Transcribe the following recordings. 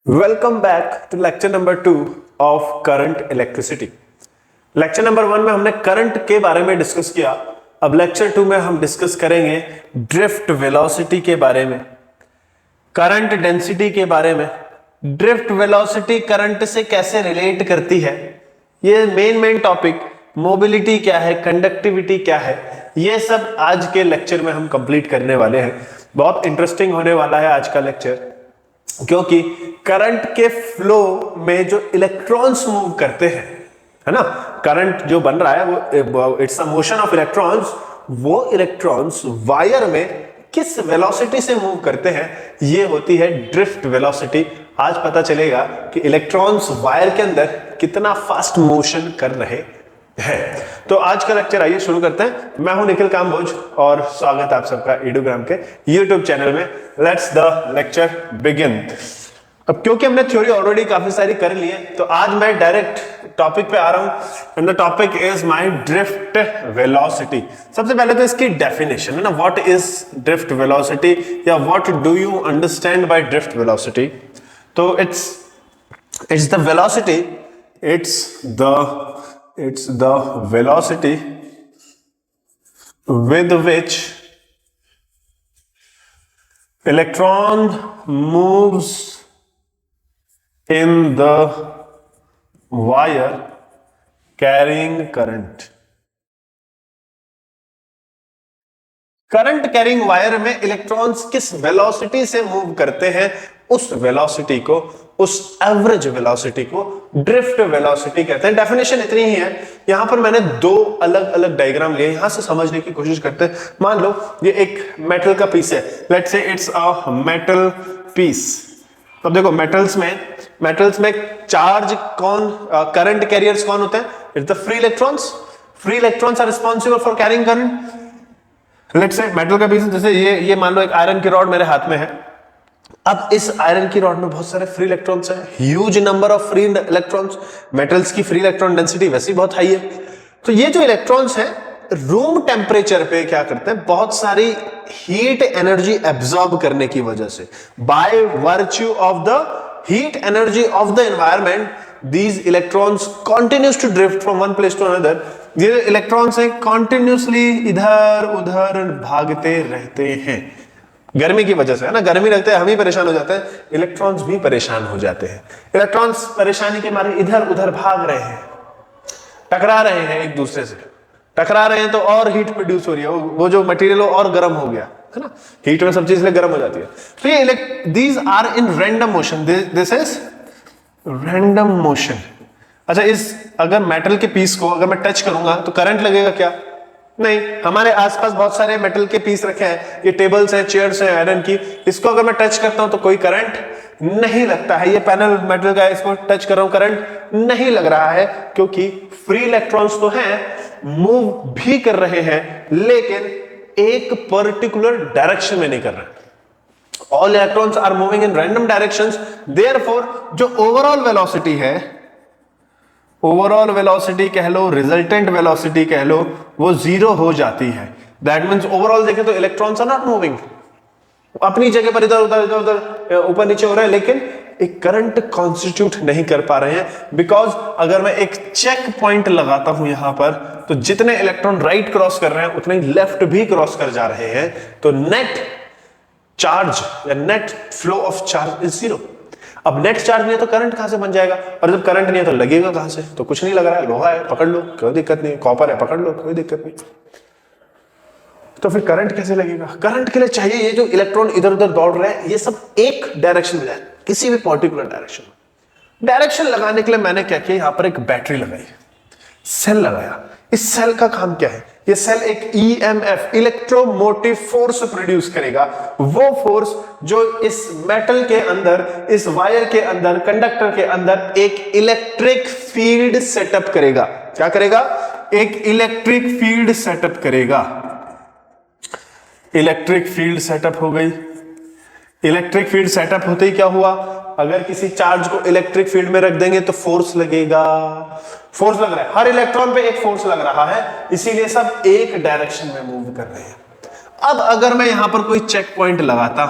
Welcome back to lecture number 2 of current electricity. Lecture number 1 में हमने current के बारे में डिस्कस किया। अब लेक्चर 2 में हम डिस्कस करेंगे ड्रिफ्ट वेलोसिटी के बारे में, करंट डेंसिटी के बारे में। ड्रिफ्ट वेलोसिटी करंट से कैसे रिलेट करती है, ये मेन टॉपिक। मोबिलिटी क्या है, कंडक्टिविटी क्या है, ये सब आज के लेक्चर में हम कंप्लीट करने वाले हैं। बहुत इंटरेस्टिंग होने वाला है आज का लेक्चर, क्योंकि करंट के फ्लो में जो इलेक्ट्रॉन्स मूव करते हैं, है ना, करंट जो बन रहा है वो it's a motion of electrons. वो इलेक्ट्रॉन्स वायर में किस वेलोसिटी से मूव करते हैं, ये होती है ड्रिफ्ट वेलोसिटी। आज पता चलेगा कि इलेक्ट्रॉन्स वायर के अंदर कितना फास्ट मोशन कर रहे हैं। तो आज का लेक्चर आइए शुरू करते हैं। मैं हूं निखिल काम्बोज और स्वागत आप सबका एडुग्राम के यूट्यूब चैनल में। Let's the lecture begin. अब क्योंकि हमने थ्योरी ऑलरेडी काफी सारी कर ली है, तो आज मैं डायरेक्ट टॉपिक पे आ रहा हूं and the topic is my drift velocity. सबसे पहले तो इसकी डेफिनेशन है ना, व्हाट इज ड्रिफ्ट वेलोसिटी या what do you understand by drift velocity. तो it's the velocity, it's the velocity with which electron moves in the wire carrying current। Current carrying wire में electrons किस velocity से move करते हैं, उस velocity को, उस एवरेज वेलोसिटी को ड्रिफ्ट वेलोसिटी कहते हैं। डेफिनेशन इतनी ही है। यहां पर मैंने दो अलग अलग डायग्राम लिए, यहां से समझने की कोशिश करते हैं। मान लो ये एक मेटल का पीस है, let's say it's a metal piece. अब देखो मेटल्स में चार्ज कौन, करंट कैरियर्स कौन होते हैं? It's the free electrons. Free electrons are responsible for carrying current. Let's say metal का पीस, जैसे ये मान लो एक आयरन की रॉड मेरे हाथ में है। अब इस आयरन की रॉड में बहुत सारे फ्री इलेक्ट्रॉन्स हैं, huge number of free electrons. Metals की फ्री इलेक्ट्रॉन डेंसिटी वैसे ही बहुत हाई है। तो ये जो इलेक्ट्रॉन्स हैं रूम टेम्परेचर पे क्या करते हैं, बहुत सारी हीट एनर्जी एब्जॉर्ब करने की वजह से, bye virtue of the heat energy of the environment, these electrons continues to drift from one place to another। ये इलेक्ट्रॉन्स हैं कॉन्टिन्यूसली इधर उधर भागते रहते हैं। गर्मी की वजह से, है ना, गर्मी लगता है, हम ही परेशान हो जाते हैं, इलेक्ट्रॉन्स भी परेशान हो जाते हैं। इलेक्ट्रॉन्स परेशानी के मारे इधर उधर भाग रहे हैं, टकरा रहे हैं, एक दूसरे से टकरा रहे हैं, तो और हीट प्रोड्यूस हो रही है, वो जो मटेरियल और गर्म हो गया, है ना, हीट में सब चीज गर्म हो जाती है। तो ये these are in random motion, this is random motion. अच्छा, अगर मेटल के पीस को अगर मैं टच करूंगा तो करंट लगेगा क्या? नहीं। हमारे आसपास बहुत सारे मेटल के पीस रखे हैं, ये टेबल्स हैं, चेयर्स हैं आयरन की, इसको अगर मैं टच करता हूं तो कोई करंट नहीं लगता है। ये पैनल मेटल का है, इसको टच कर रहा हूं, करंट नहीं लग रहा है, क्योंकि फ्री इलेक्ट्रॉन्स तो हैं, मूव भी कर रहे हैं, लेकिन एक पर्टिकुलर डायरेक्शन में नहीं कर रहे। All electrons are moving in random directions, therefore जो ओवरऑल वेलोसिटी है, ओवरऑल वेलोसिटी कह लो, रिजल्टेंट वेलोसिटी कह लो, वो जीरो हो जाती है। दैट मींस ओवरऑल देखें तो इलेक्ट्रॉन्स आर नॉट मूविंग, अपनी जगह पर इधर उधर इधर उधर ऊपर नीचे हो रहे हैं, लेकिन एक करंट कॉन्स्टिट्यूट नहीं कर पा रहे हैं। बिकॉज अगर मैं एक चेक पॉइंट लगाता हूं यहां पर, तो जितने इलेक्ट्रॉन राइट क्रॉस कर रहे हैं उतने लेफ्ट भी क्रॉस कर जा रहे हैं, तो नेट चार्ज या net flow of charge is zero. अब नेट चार्ज नहीं है तो करंट कहां से बन जाएगा, और जब करंट नहीं है तो लगेगा कहां से? तो कुछ नहीं लग रहा है, लोहा है पकड़ लो कोई दिक्कत नहीं, कॉपर है पकड़ लो कोई दिक्कत नहीं, तो फिर करंट कैसे लगेगा? करंट के लिए चाहिए ये जो इलेक्ट्रॉन इधर उधर दौड़ रहे हैं, ये सब एक डायरेक्शन में जाए, किसी भी पर्टिकुलर डायरेक्शन में। डायरेक्शन लगाने के लिए मैंने क्या किया, यहां पर एक बैटरी लगाई, सेल लगाया। इस सेल का काम क्या है? ये सेल एक ईएमएफ, इलेक्ट्रोमोटिव फोर्स प्रोड्यूस करेगा। वो फोर्स जो इस मेटल के अंदर, इस वायर के अंदर, कंडक्टर के अंदर एक इलेक्ट्रिक फील्ड सेटअप करेगा। क्या करेगा? एक इलेक्ट्रिक फील्ड सेटअप करेगा। इलेक्ट्रिक फील्ड सेटअप हो गई। इलेक्ट्रिक फील्ड सेटअप होते ही क्या हुआ, अगर किसी चार्ज को इलेक्ट्रिक फील्ड में रख देंगे तो फोर्स लगेगा। फोर्स लग रहा है, हर इलेक्ट्रॉन पे एक फोर्स लग रहा है, इसीलिए सब एक डायरेक्शन में मूव कर रहे हैं। अब अगर मैं यहां पर कोई चेक पॉइंट लगाता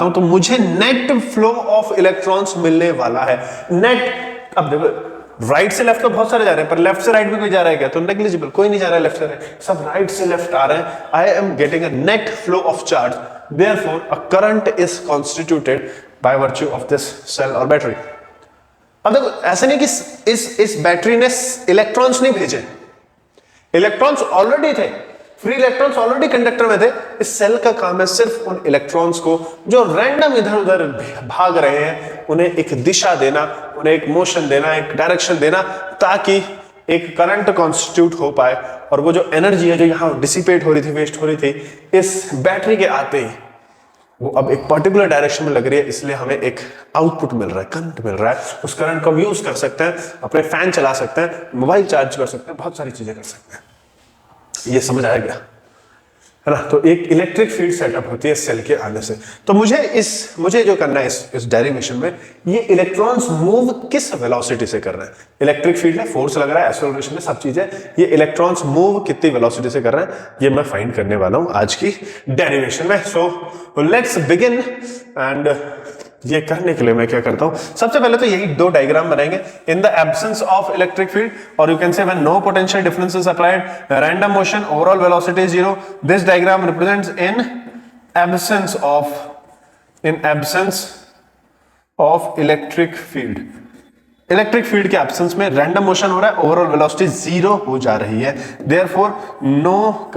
हूं तो मुझे नेट फ्लो ऑफ इलेक्ट्रॉन्स मिलने वाला है। नेट, अब देखो राइट से लेफ्ट तो बहुत सारे जा रहे हैं, पर लेफ्ट से राइट भी कोई जा रहा है क्या? तो नेग्लिजिबल, कोई नहीं जा रहा है लेफ्ट से राइट, सब राइट से लेफ्ट आ रहे हैं। I am getting a net flow of charge, therefore a current is constituted by virtue of this cell और बैटरी। अब देखो ऐसा नहीं कि इस बैटरी ने इलेक्ट्रॉन्स नहीं भेजे, इलेक्ट्रॉन्स ऑलरेडी थे, फ्री इलेक्ट्रॉन्स ऑलरेडी कंडक्टर में थे। इस सेल का काम है सिर्फ उन इलेक्ट्रॉन्स को जो रैंडम इधर उधर भाग रहे हैं उन्हें एक दिशा देना, उन्हें एक मोशन देना, एक डायरेक्शन देना, ताकि एक करंट कॉन्स्टिट्यूट हो पाए। और वो जो एनर्जी है जो यहां डिसिपेट हो रही थी, वेस्ट हो रही थी, इस बैटरी के आते ही वो अब एक पर्टिकुलर डायरेक्शन में लग रही है, इसलिए हमें एक आउटपुट मिल रहा है, करंट मिल रहा है। उस करंट को हम यूज कर सकते हैं, अपने फैन चला सकते हैं, मोबाइल चार्ज कर सकते हैं, बहुत सारी चीजें कर सकते हैं। ये समझ आया गया है ना? तो एक इलेक्ट्रिक फील्ड सेटअप होती है सेल के आने से। तो मुझे जो करना है इस डेरिवेशन में, ये इलेक्ट्रॉन्स मूव किस वेलोसिटी से कर रहे हैं। इलेक्ट्रिक फील्ड है, फोर्स लग रहा है, एक्सेलरेशन है, सब चीजें, ये इलेक्ट्रॉन्स मूव कितनी वेलोसिटी से कर रहे हैं, ये मैं फाइंड करने वाला हूं आज की डेरिवेशन में। So let's begin. एंड ये करने के लिए मैं क्या करता हूं, सबसे पहले तो यही दो डायग्राम बनाएंगे। In the absence of electric field, और you can say when no potential difference is applied, random motion, overall velocity is 0। This diagram represents in absence of electric field. Electric field के absence में random motion हो रहा है, overall velocity 0 हो जा रही है, therefore no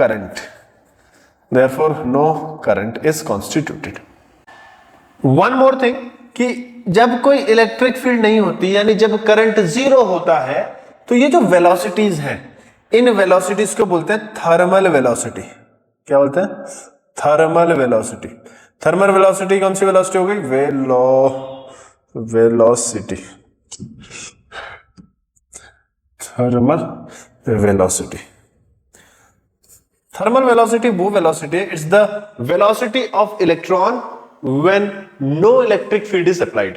current is constituted. One more thing, कि जब कोई इलेक्ट्रिक फील्ड नहीं होती, यानी जब करंट 0 होता है, तो ये जो वेलोसिटीज हैं, इन वेलोसिटीज को बोलते हैं थर्मल वेलोसिटी। क्या बोलते हैं? Thermal velocity. थर्मल वेलोसिटी कौन सी वेलोसिटी हो गई? Velocity, thermal velocity. Thermal velocity वो वेलोसिटी है, it's the velocity of electron when no electric field is applied,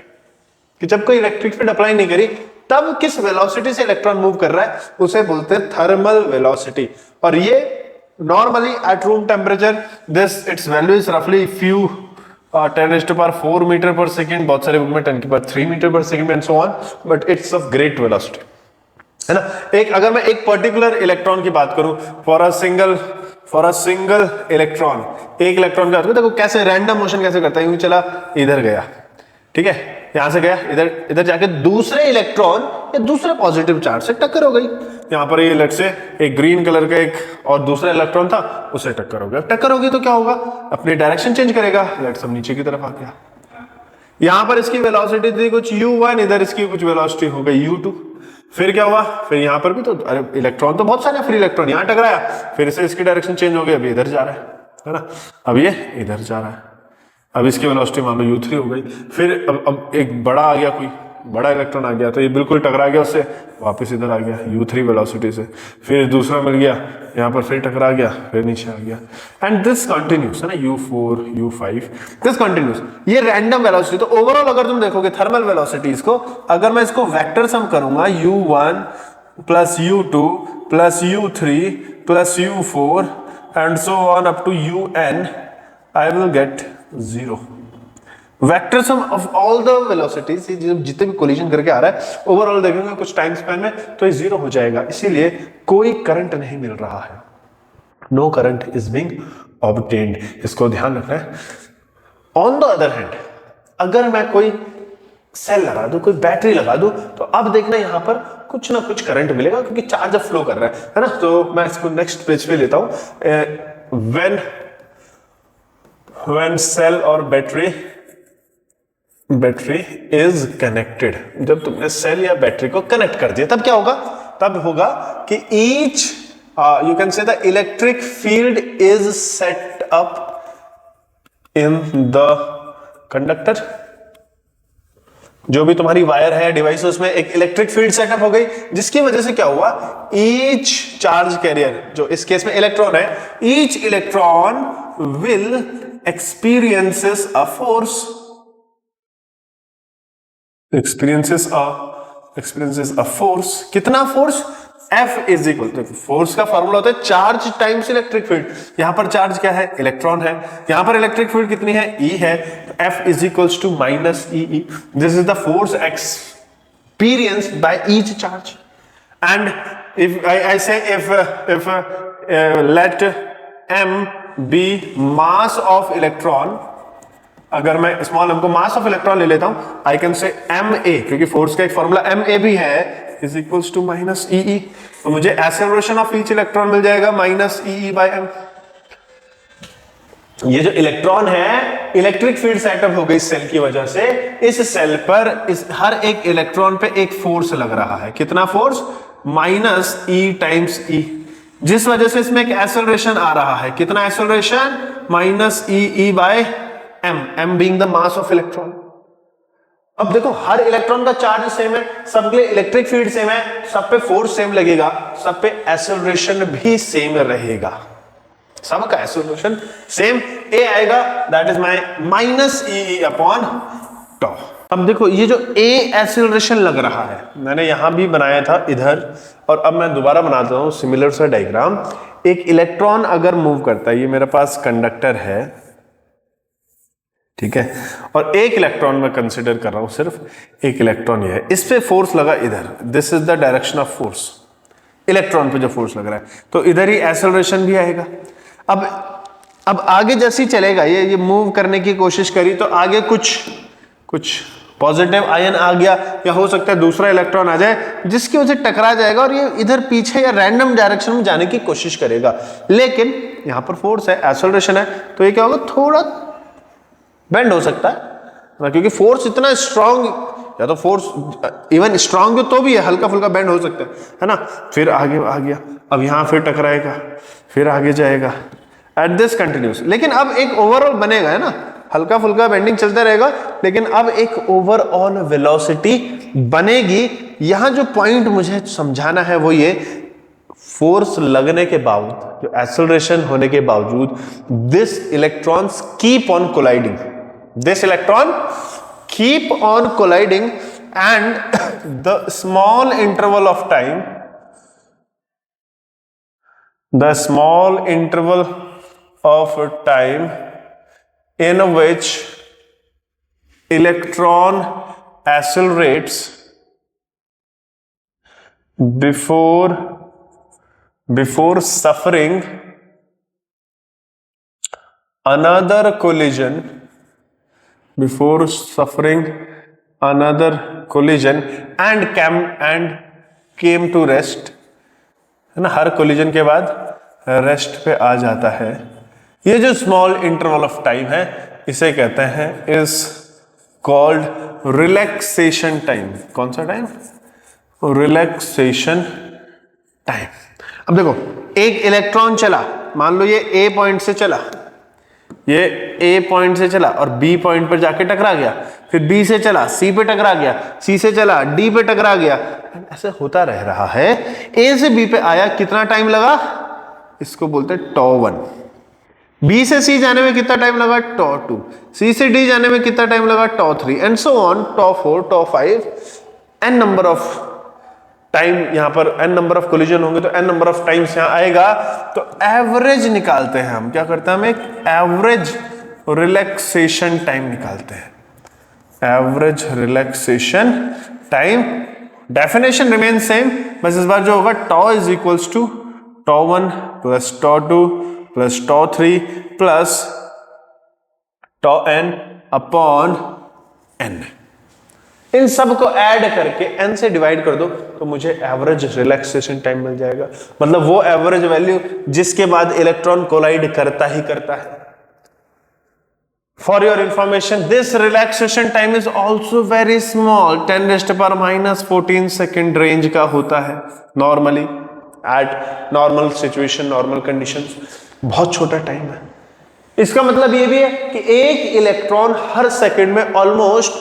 कि जब कोई इलेक्ट्रिक फील्ड अप्लाई नहीं करी तब किस वेलोसिटी से इलेक्ट्रॉन मूव कर रहा है, उसे बोलते हैं थर्मल वेलोसिटी। और ये normally at room temperature this it's value is रफली फ्यू 10⁴ मीटर पर सेकेंड, बहुत सारे बुक में 10⁻³ metre per second and so on, but it's of great velocity, है ना? अगर मैं एक पर्टिकुलर इलेक्ट्रॉन की बात करूं, फॉर अ सिंगल इलेक्ट्रॉन, एक इलेक्ट्रॉन का देखो कैसे रैंडम मोशन कैसे करता है, यूं चला, इधर गया, ठीक है, यहां से गया, इधर जाके दूसरे इलेक्ट्रॉन या दूसरे पॉजिटिव चार्ज से टक्कर हो गई। यहां पर ये लेट्स से एक ग्रीन कलर का एक और दूसरा इलेक्ट्रॉन था, उससे टक्कर हो गया। टक्कर होगी तो क्या होगा? अपनी डायरेक्शन चेंज करेगा, लेट्स हम नीचे की तरफ आ गया। यहां पर इसकी वेलोसिटी थी कुछ u1, इधर इसकी कुछ वेलोसिटी हो गई u2। फिर क्या हुआ? फिर यहां पर भी तो इलेक्ट्रॉन तो बहुत सारे फ्री इलेक्ट्रॉन यहां टकराया, फिर से इसकी डायरेक्शन चेंज हो गई, अभी इधर जा रहा है ना? अब ये इधर जा रहा है, अब इसकी वेलोसिटी मान लो u3 हो गई। फिर अब एक बड़ा आ गया, कोई बड़ा इलेक्ट्रॉन आ गया, तो ये बिल्कुल टकरा गया उससे, वापस इधर आ गया u3 वेलोसिटी से। फिर दूसरा मिल गया, यहाँ पर फिर टकरा गया, फिर नीचे आ गया, एंड दिस कंटिन्यूस, है ना? u4 u5 दिस कंटिन्यूस, ये रैंडम वेलोसिटी। तो ओवरऑल अगर तुम देखोगे थर्मल वेलोसिटीज को, अगर मैं इसको वेक्टर सम करूंगा, u1 plus u2 plus u3 plus u4 and so on up to un, I will get 0। Vector sum of all the velocities, जितने भी कोलिजन करके आ रहा है, ओवरऑल देखेंगे कुछ टाइम स्पैन में, तो ये 0 हो जाएगा। इसीलिए कोई करंट नहीं मिल रहा है, no current is being obtained, इसको ध्यान रखना है। ऑन द अदर हैंड, अगर मैं कोई सेल लगा दूं, कोई बैटरी लगा दूं, तो अब देखना यहां पर कुछ ना कुछ करंट मिलेगा, क्योंकि चार्ज फ्लो कर रहा है ना? तो मैं इसको नेक्स्ट पेज पे लेता हूं। when cell और बैटरी इज कनेक्टेड, जब तुमने सेल या बैटरी को कनेक्ट कर दिया, तब क्या होगा? तब होगा कि ईच यू कैन से the electric field is set up in the conductor. जो भी तुम्हारी वायर है, डिवाइस, उसमें एक इलेक्ट्रिक फील्ड सेटअप हो गई, जिसकी वजह से क्या हुआ? ईच चार्ज कैरियर, जो इस केस में इलेक्ट्रॉन है, each electron will experiences a force कितना force? F is equal to, force का फॉर्मूला होता है चार्ज टाइम्स इलेक्ट्रिक फील्ड। यहां पर चार्ज क्या है, इलेक्ट्रॉन है, यहां पर इलेक्ट्रिक फील्ड कितनी है, E है, तो F is equals to minus EE। This is the force experienced by each charge। and if I say if let m be mass of electron, अगर मैं स्मॉल m को मास ऑफ इलेक्ट्रॉन ले लेता हूं, आई कैन से ma, क्योंकि force का एक formula ma भी है, is equals to minus EE। तो मुझे एक्सेलरेशन ऑफ ईच इलेक्ट्रॉन मिल जाएगा माइनस EE बाय m। ये जो इलेक्ट्रॉन है, इलेक्ट्रिक फील्ड सेटअप हो गई सेल की वजह से, इस सेल पर इस हर एक इलेक्ट्रॉन पे एक फोर्स लग रहा है। कितना force, minus E times E, जिस वजह से इसमें एक एक्सेलरेशन आ रहा है। कितना acceleration, minus EE by m being the mass of electron. अब देखो हर इलेक्ट्रॉन का चार्ज सेम है, सबके लिए इलेक्ट्रिक फील्ड सेम है, सब पे फोर्स सेम लगेगा, सब पे एक्सेलरेशन भी सेम रहेगा, सबका एक्सेलरेशन सेम a आएगा, that is my minus EE upon tau. अब देखो ये जो a एक्सेलरेशन लग रहा है, मैंने यहां भी बनाया था इधर, और अब मैं दोबारा बनाता हूं सिमिलर सा डायग्राम। एक इलेक्ट्रॉन अगर मूव करता है, ये मेरे पास कंडक्टर है, ठीक है, और एक इलेक्ट्रॉन मैं कंसिडर कर रहा हूं, सिर्फ एक इलेक्ट्रॉन ये है, इस पे फोर्स लगा इधर, this is the direction of force, electron पे जो फोर्स लग रहा है, तो इधर ही एक्सेलरेशन भी आएगा। अब आगे जैसे ही चलेगा ये मूव करने की कोशिश करी, तो आगे कुछ पॉजिटिव आयन आ गया, या हो सकता है दूसरा इलेक्ट्रॉन आ जाए जिसकी वजह से टकरा जाएगा और ये इधर पीछे या रैंडम डायरेक्शन में जाने की कोशिश करेगा। लेकिन यहां पर फोर्स है, एक्सेलरेशन है, तो ये क्या होगा, थोड़ा बेंड हो सकता है, क्योंकि फोर्स इतना स्ट्रांग, या तो फोर्स इवन स्ट्रांग तो भी है, हल्का फुल्का बेंड हो सकता है ना। फिर आगे आ गया, अब यहां फिर टकराएगा, फिर आगे जाएगा, एट दिस कंटिन्यूस। लेकिन अब एक ओवरऑल बनेगा, है ना, हल्का फुल्का बेंडिंग चलता रहेगा, लेकिन अब एक ओवरऑल वेलोसिटी बनेगी। यहां जो पॉइंट मुझे समझाना है वो ये, फोर्स लगने के बावजूद, जो एक्सेलरेशन होने के बावजूद, this electrons keep on colliding, this electron keep on colliding, and the small interval of time, the small interval of time in which electron accelerates before suffering another collision, and came to rest, है ना, हर collision के बाद rest पे आ जाता है। ये जो small interval of time है, इसे कहते हैं, इज कॉल्ड रिलैक्सेशन टाइम। कौन सा टाइम, रिलैक्सेशन टाइम। अब देखो एक इलेक्ट्रॉन चला, मान लो ये ए पॉइंट से चला, ये ए पॉइंट से चला और बी पॉइंट पर जाके टकरा गया, फिर बी से चला, सी पे टकरा गया, सी से चला, डी पे टकरा गया, ऐसे होता रह रहा है। ए से बी पे आया, कितना टाइम लगा, इसको बोलते हैं टॉ 1। बी से सी जाने में कितना टाइम लगा, टॉ 2। सी से डी जाने में कितना टाइम लगा, tau 3, and so on, tau 4, tau 5, n number of time. यहां पर एन नंबर ऑफ कोलिजन होंगे तो एन नंबर ऑफ टाइम्स यहां आएगा। तो एवरेज निकालते हैं हम, क्या करते हैं, हम एक एवरेज रिलैक्सेशन टाइम निकालते हैं, average relaxation time. Definition remain same, बस इस बार जो होगा, tau is equals to tau 1 plus tau 2 plus tau 3 plus tau n upon n। इन सब को ऐड करके n से डिवाइड कर दो तो मुझे एवरेज रिलैक्सेशन टाइम मिल जाएगा, मतलब वो एवरेज वैल्यू जिसके बाद इलेक्ट्रॉन कोलाइड करता ही करता है। For your information, this relaxation time is also very small, 10⁻⁻14 second range का होता है normally, eight normal situation, normal conditions, बहुत छोटा टाइम है। इसका मतलब ये भी है कि एक इलेक्ट्रॉन हर सेकंड में ऑलमोस्ट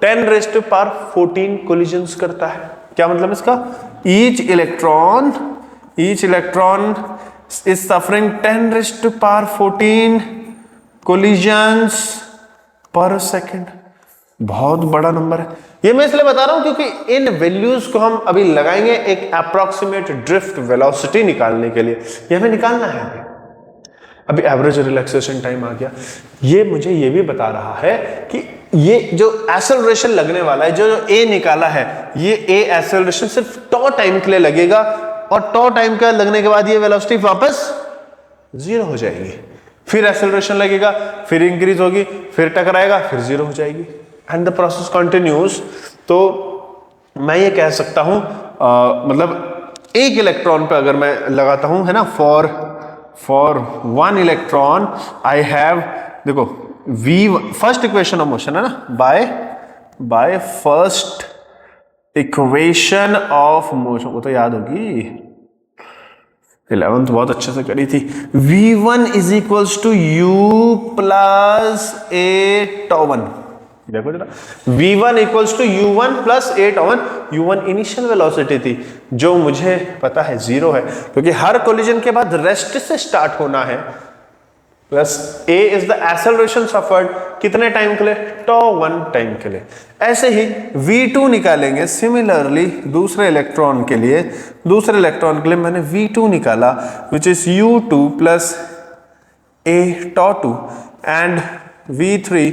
10⁻14 कोलिजन्स करता है। क्या मतलब इसका, each electron is suffering 10⁻14 collisions पर सेकंड। बहुत बड़ा नंबर है। ये मैं इसलिए बता रहा हूं क्योंकि इन वैल्यूज को हम अभी लगाएंगे एक अप्रोक्सीमेट ड्रिफ्ट वेलोसिटी निकालने के लिए। ये हमें निकालना है अभी एवरेज रिलैक्सेशन टाइम आ गया। ये मुझे ये भी बता रहा है कि ये जो एक्सेलरेशन लगने वाला है, जो ए निकाला है, ये ए एक्सेलरेशन सिर्फ टॉ टाइम के लिए लगेगा और टॉ टाइम का लगने के बाद ये वेलोसिटी वापस 0 हो जाएगी। फिर एक्सेलरेशन लगेगा, फिर इंक्रीज होगी, फिर टकराएगा, फिर 0 हो जाएगी एंड द प्रोसेस कंटिन्यूज। तो मैं ये कह सकता हूं मतलब एक इलेक्ट्रॉन पे अगर मैं लगाता हूं, है ना, फॉर 1 इलेक्ट्रॉन आई हैव, देखो v first equation of motion है ना, by first equation of motion, वो तो याद होगी, 11th बहुत अच्छे से करी थी। v1 is equals to u plus a टॉ1। देखो जरा, v1 equals to u1 plus a टॉ1। u1 initial velocity थी जो मुझे पता है 0 है क्योंकि हर कोलिजन के बाद रेस्ट से स्टार्ट होना है, plus a is the acceleration suffered कितने टाइम के लिए, टॉ1 टाइम के लिए। ऐसे ही v2 निकालेंगे सिमिलरली दूसरे इलेक्ट्रॉन के लिए मैंने v2 निकाला which is u2 plus a tau two and v3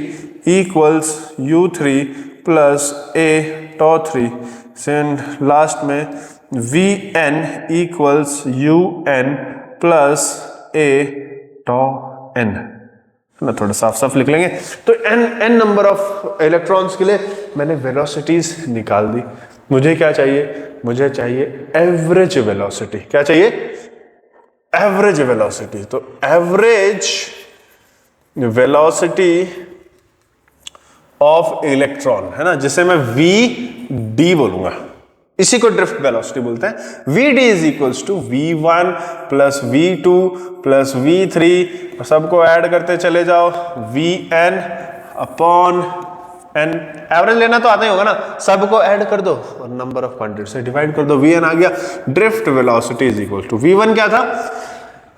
equals u3 plus a tau three and last में vn equals un plus a tau n। ना थोड़ा साफ साफ लिख लेंगे। तो n नंबर ऑफ इलेक्ट्रॉन्स के लिए मैंने वेलोसिटीज निकाल दी। मुझे क्या चाहिए, मुझे चाहिए एवरेज वेलोसिटी। क्या चाहिए, एवरेज वेलोसिटी। तो एवरेज वेलोसिटी ऑफ इलेक्ट्रॉन, है ना, जिसे मैं vd बोलूंगा, इसी को ड्रिफ्ट वेलोसिटी बोलते हैं। vd is equals to v1 plus v2 plus v3, सबको ऐड करते चले जाओ, vn अपॉन n। एवरेज लेना तो आता ही होगा ना, सबको ऐड कर दो और नंबर ऑफ क्वांटिटी से डिवाइड कर दो, vn आ गया। Drift velocity is equal to v1 क्या था,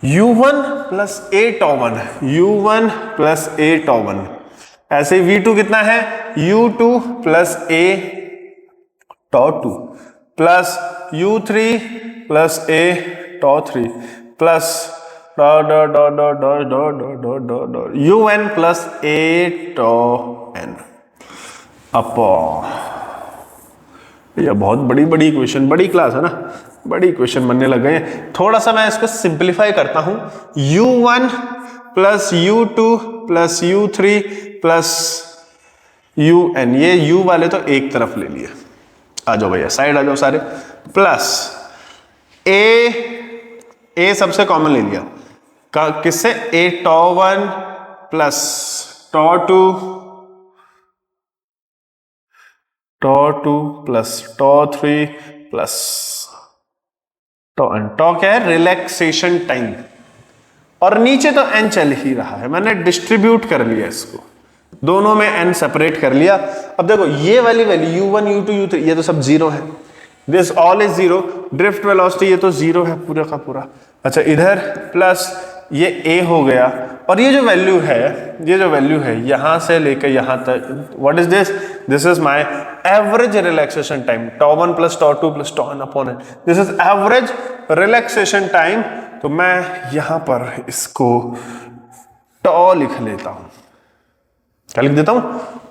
u1 plus a टॉ1, u1 plus a tau one. ऐसे v2 कितना है, u2 plus a tau two plus u3 plus a tau three plus un plus a tau n upon, ये बहुत बड़ी बड़ी इक्वेशन, बड़ी क्लास है ना, बड़ी इक्वेशन बनने लग गए हैं। थोड़ा सा मैं इसको सिंप्लीफाई करता हूं, u1 plus u2 plus u3 plus un, ये u वाले तो एक तरफ ले लिए, आ जाओ भैया साइड आ जाओ सारे, प्लस a सबसे कॉमन ले लिया, किससे, a tau one plus tau two plus tau three plus tau n। Tau क्या है, रिलैक्सेशन टाइम, और नीचे तो n चल ही रहा है, मैंने डिस्ट्रीब्यूट कर लिया इसको, दोनों में n सेपरेट कर लिया। अब देखो ये वाली वैल्यू u1 u2 u3 ये तो सब 0 है, this all is 0, drift velocity ये तो 0 है पूरा का पूरा। अच्छा इधर प्लस ये a हो गया, और ये जो वैल्यू है यहां से लेकर यहां तक, what is this, this is my average relaxation time, tau one plus tau two plus tau n upon n, this is average relaxation time. तो मैं यहां पर इसको टॉ लिख लेता हूं, क्या लिख देता हूं,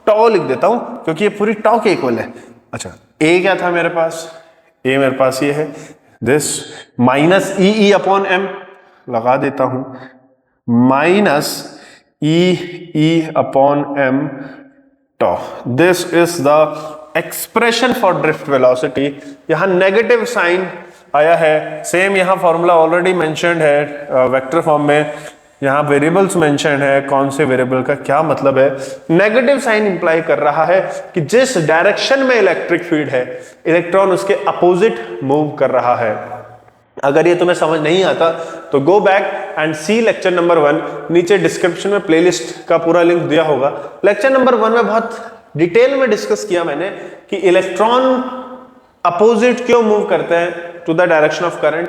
टॉ लिख देता हूं, क्योंकि ये पूरी टॉ के इक्वल है। अच्छा a क्या था मेरे पास, a मेरे पास ये है, this minus E upon m लगा देता हूं, minus E upon m tau, this is the expression for drift velocity. यहां नेगेटिव साइन आया है, सेम यहां फॉर्मूला ऑलरेडी मेंशन्ड है वेक्टर फॉर्म में, यहां वेरिएबल्स मेंशन है, कौन से वेरिएबल का क्या मतलब है। नेगेटिव साइन इंप्लाई कर रहा है कि जिस डायरेक्शन में इलेक्ट्रिक फील्ड है, इलेक्ट्रॉन उसके अपोजिट मूव कर रहा है। अगर ये तुम्हें समझ नहीं आता तो go back and see lecture number 1, नीचे डिस्क्रिप्शन में प्लेलिस्ट का पूरा लिंक दिया होगा। लेक्चर नंबर 1 में बहुत डिटेल में डिस्कस किया मैंने कि इलेक्ट्रॉन अपोजिट क्यों मूव करते हैं to the direction of current.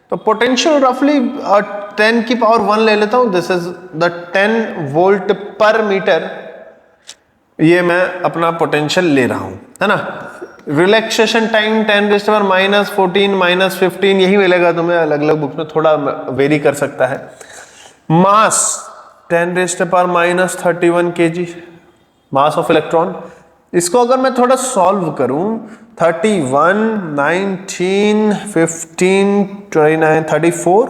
तो पोटेंशियल रफली 10 की पावर 1 ले लेता हूं, this is the 10 volt per metre, ये मैं अपना पोटेंशियल ले रहा हूं, है ना। रिलैक्सेशन टाइम 10⁻⁻14 -15 यही मिलेगा तुम्हें, अलग अलग बुक में थोड़ा वेरी कर सकता है। मास 10⁻31 kg मास ऑफ इलेक्ट्रॉन। इसको अगर मैं थोड़ा सॉल्व करूं, 31 19 15 29 34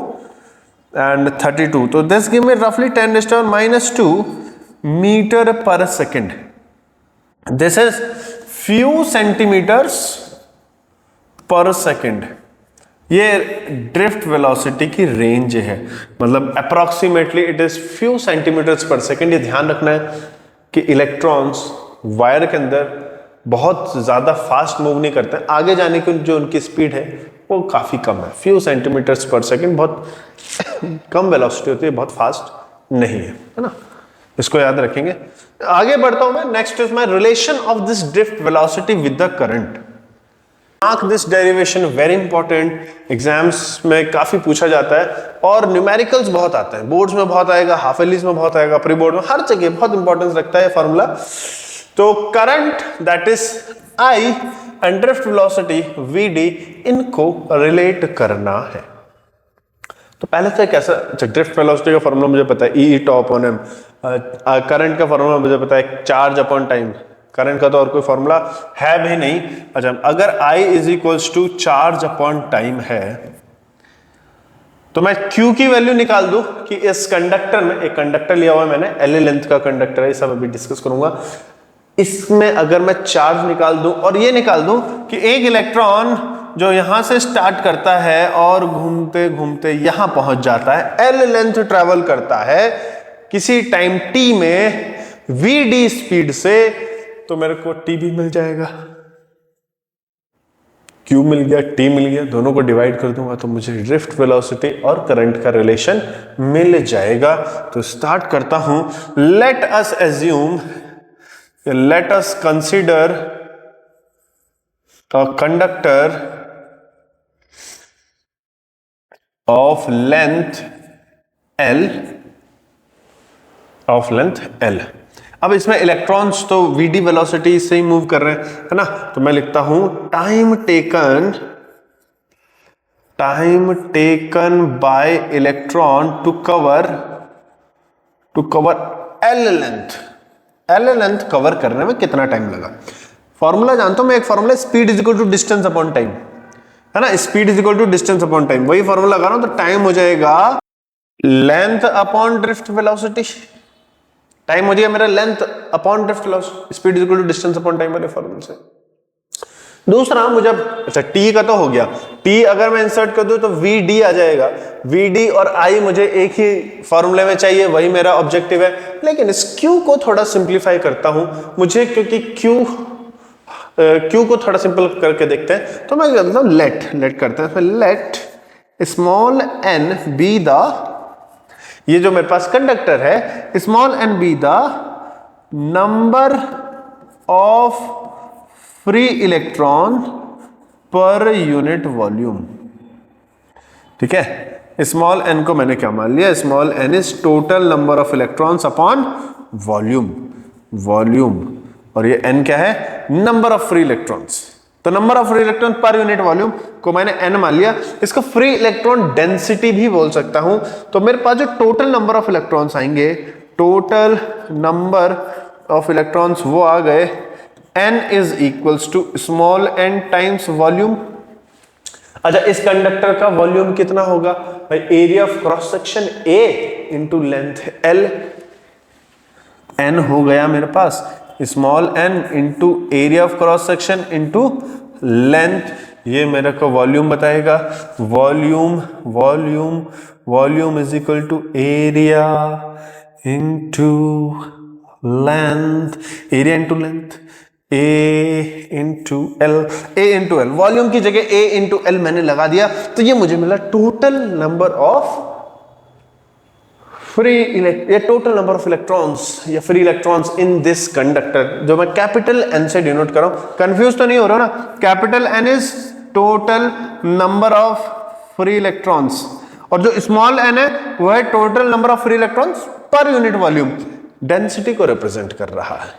एंड 32, तो दिस गिव मी रफली 10⁻⁻2 metre per second. This is few centimetres per second. ये ड्रिफ्ट वेलोसिटी की रेंज है, मतलब approximately it is few centimetres per second. ये ध्यान रखना है कि इलेक्ट्रॉन्स वायर के अंदर बहुत ज्यादा फास्ट मूव नहीं करते हैं, आगे जाने की जो उनकी स्पीड है वो काफी कम है, फ्यू सेंटीमीटर्स पर सेकेंड, बहुत कम वेलोसिटी होती है, बहुत फास्ट नहीं है ना। इसको याद रखेंगे। आगे बढ़ता हूं मैं, next is my relation of this drift velocity with the current. Mark this derivation, very important, exams में काफी पूछा जाता है और न्यूमेरिकल्स बहुत आते हैं, बोर्ड्स में बहुत आएगा, हाफ एलिस में बहुत आएगा, प्री बोर्ड में, हर जगह बहुत इंपॉर्टेंस रखता है फॉर्मूला। तो current that is I and drift velocity V D, इनको रिलेट करना है। तो पहले से कैसा, ड्रिफ्ट वेलोसिटी का फॉर्मूला मुझे पता है, ई टॉप ऑन एम। करंट का फॉर्मूला मुझे पता है, चार्ज अपॉन टाइम। करंट का तो और कोई फॉर्मूला है भी नहीं। अच्छा, अगर I is equals to charge upon time है, तो मैं Q की वैल्यू निकाल दूं कि इस कंडक्टर में, एक कंडक्टर लिया हुआ है मैंने, L लेंथ का कंडक्टर है, ये सब अभी डिस्कस करूंगा। इसमें अगर मैं चार्ज निकाल दूं और ये निकाल दूं कि एक इलेक्ट्रॉन जो यहां से स्टार्ट करता है और घूमते घूमते यहां पहुंच जाता है, L लेंथ ट्रेवल करता है किसी टाइम t में vd स्पीड से, तो मेरे को t भी मिल जाएगा, q मिल गया, t मिल गया, दोनों को डिवाइड कर दूंगा तो मुझे ड्रिफ्ट वेलोसिटी और करंट का रिलेशन मिल जाएगा। तो स्टार्ट करता हूं। Let us assume, let us consider a conductor of length L, अब इसमें इलेक्ट्रॉन्स तो वीडी वेलोसिटी से ही मूव कर रहे हैं, है ना, तो मैं लिखता हूं time taken by electron to cover L length cover करने में कितना टाइम लगा। फॉर्मूला जानता हूं मैं, एक formula speed is equal to distance upon time, है ना, speed is equal to distance upon time, वही फॉर्मूला लगा रहा हूं, तो टाइम हो जाएगा length upon drift velocity, time हो जाएगा मेरा length upon drift velocity, speed is equal to distance upon time वाले फॉर्मूले से। दूसरा मुझे, अच्छा टी का तो हो गया, टी अगर मैं इंसर्ट कर दूं तो वी डी आ जाएगा, वी डी और आई मुझे एक ही फॉर्मूले में चाहिए, वही मेरा ऑब्जेक्टिव है, लेकिन इस क्यू को थोड़ा सिंप्लीफाई करता हूं मुझे, क्योंकि क्यू को थोड़ा सिंपल करके देखते हैं, तो मैं मतलब लेट करते हैं, let small n be the, ये जो मेरे पास कंडक्टर है, small n be the number of free electron per unit volume, ठीक है। स्मॉल एन को मैंने क्या मान लिया, small n is total number of electrons upon volume, और ये एन क्या है, नंबर ऑफ फ्री इलेक्ट्रॉन्स, तो number of free electron per unit volume को मैंने एन मान लिया। इसको फ्री इलेक्ट्रॉन डेंसिटी भी बोल सकता हूं, तो मेरे पास जो टोटल नंबर ऑफ इलेक्ट्रॉन्स आएंगे, टोटल नंबर ऑफ इलेक्ट्रॉन्स वो आ गए n is equals to small n times volume. अच्छा, इस कंडक्टर का वॉल्यूम कितना होगा भाई, area of cross section A into length L, n हो गया मेरे पास small n into area of cross section into length, ये मेरे को वॉल्यूम बताएगा, volume is equal to area into length, area into length, A into L, volume की जगह A इंटू एल मैंने लगा दिया, तो ये मुझे मिला total number of total number of electrons या free electrons in this conductor, जो मैं कैपिटल N से डिनोट कर रहा हूं, कंफ्यूज तो नहीं हो रहा ना, capital N is total number of free electrons, और जो स्मॉल n है वो है total number of free electrons per unit volume, density को रिप्रेजेंट कर रहा है।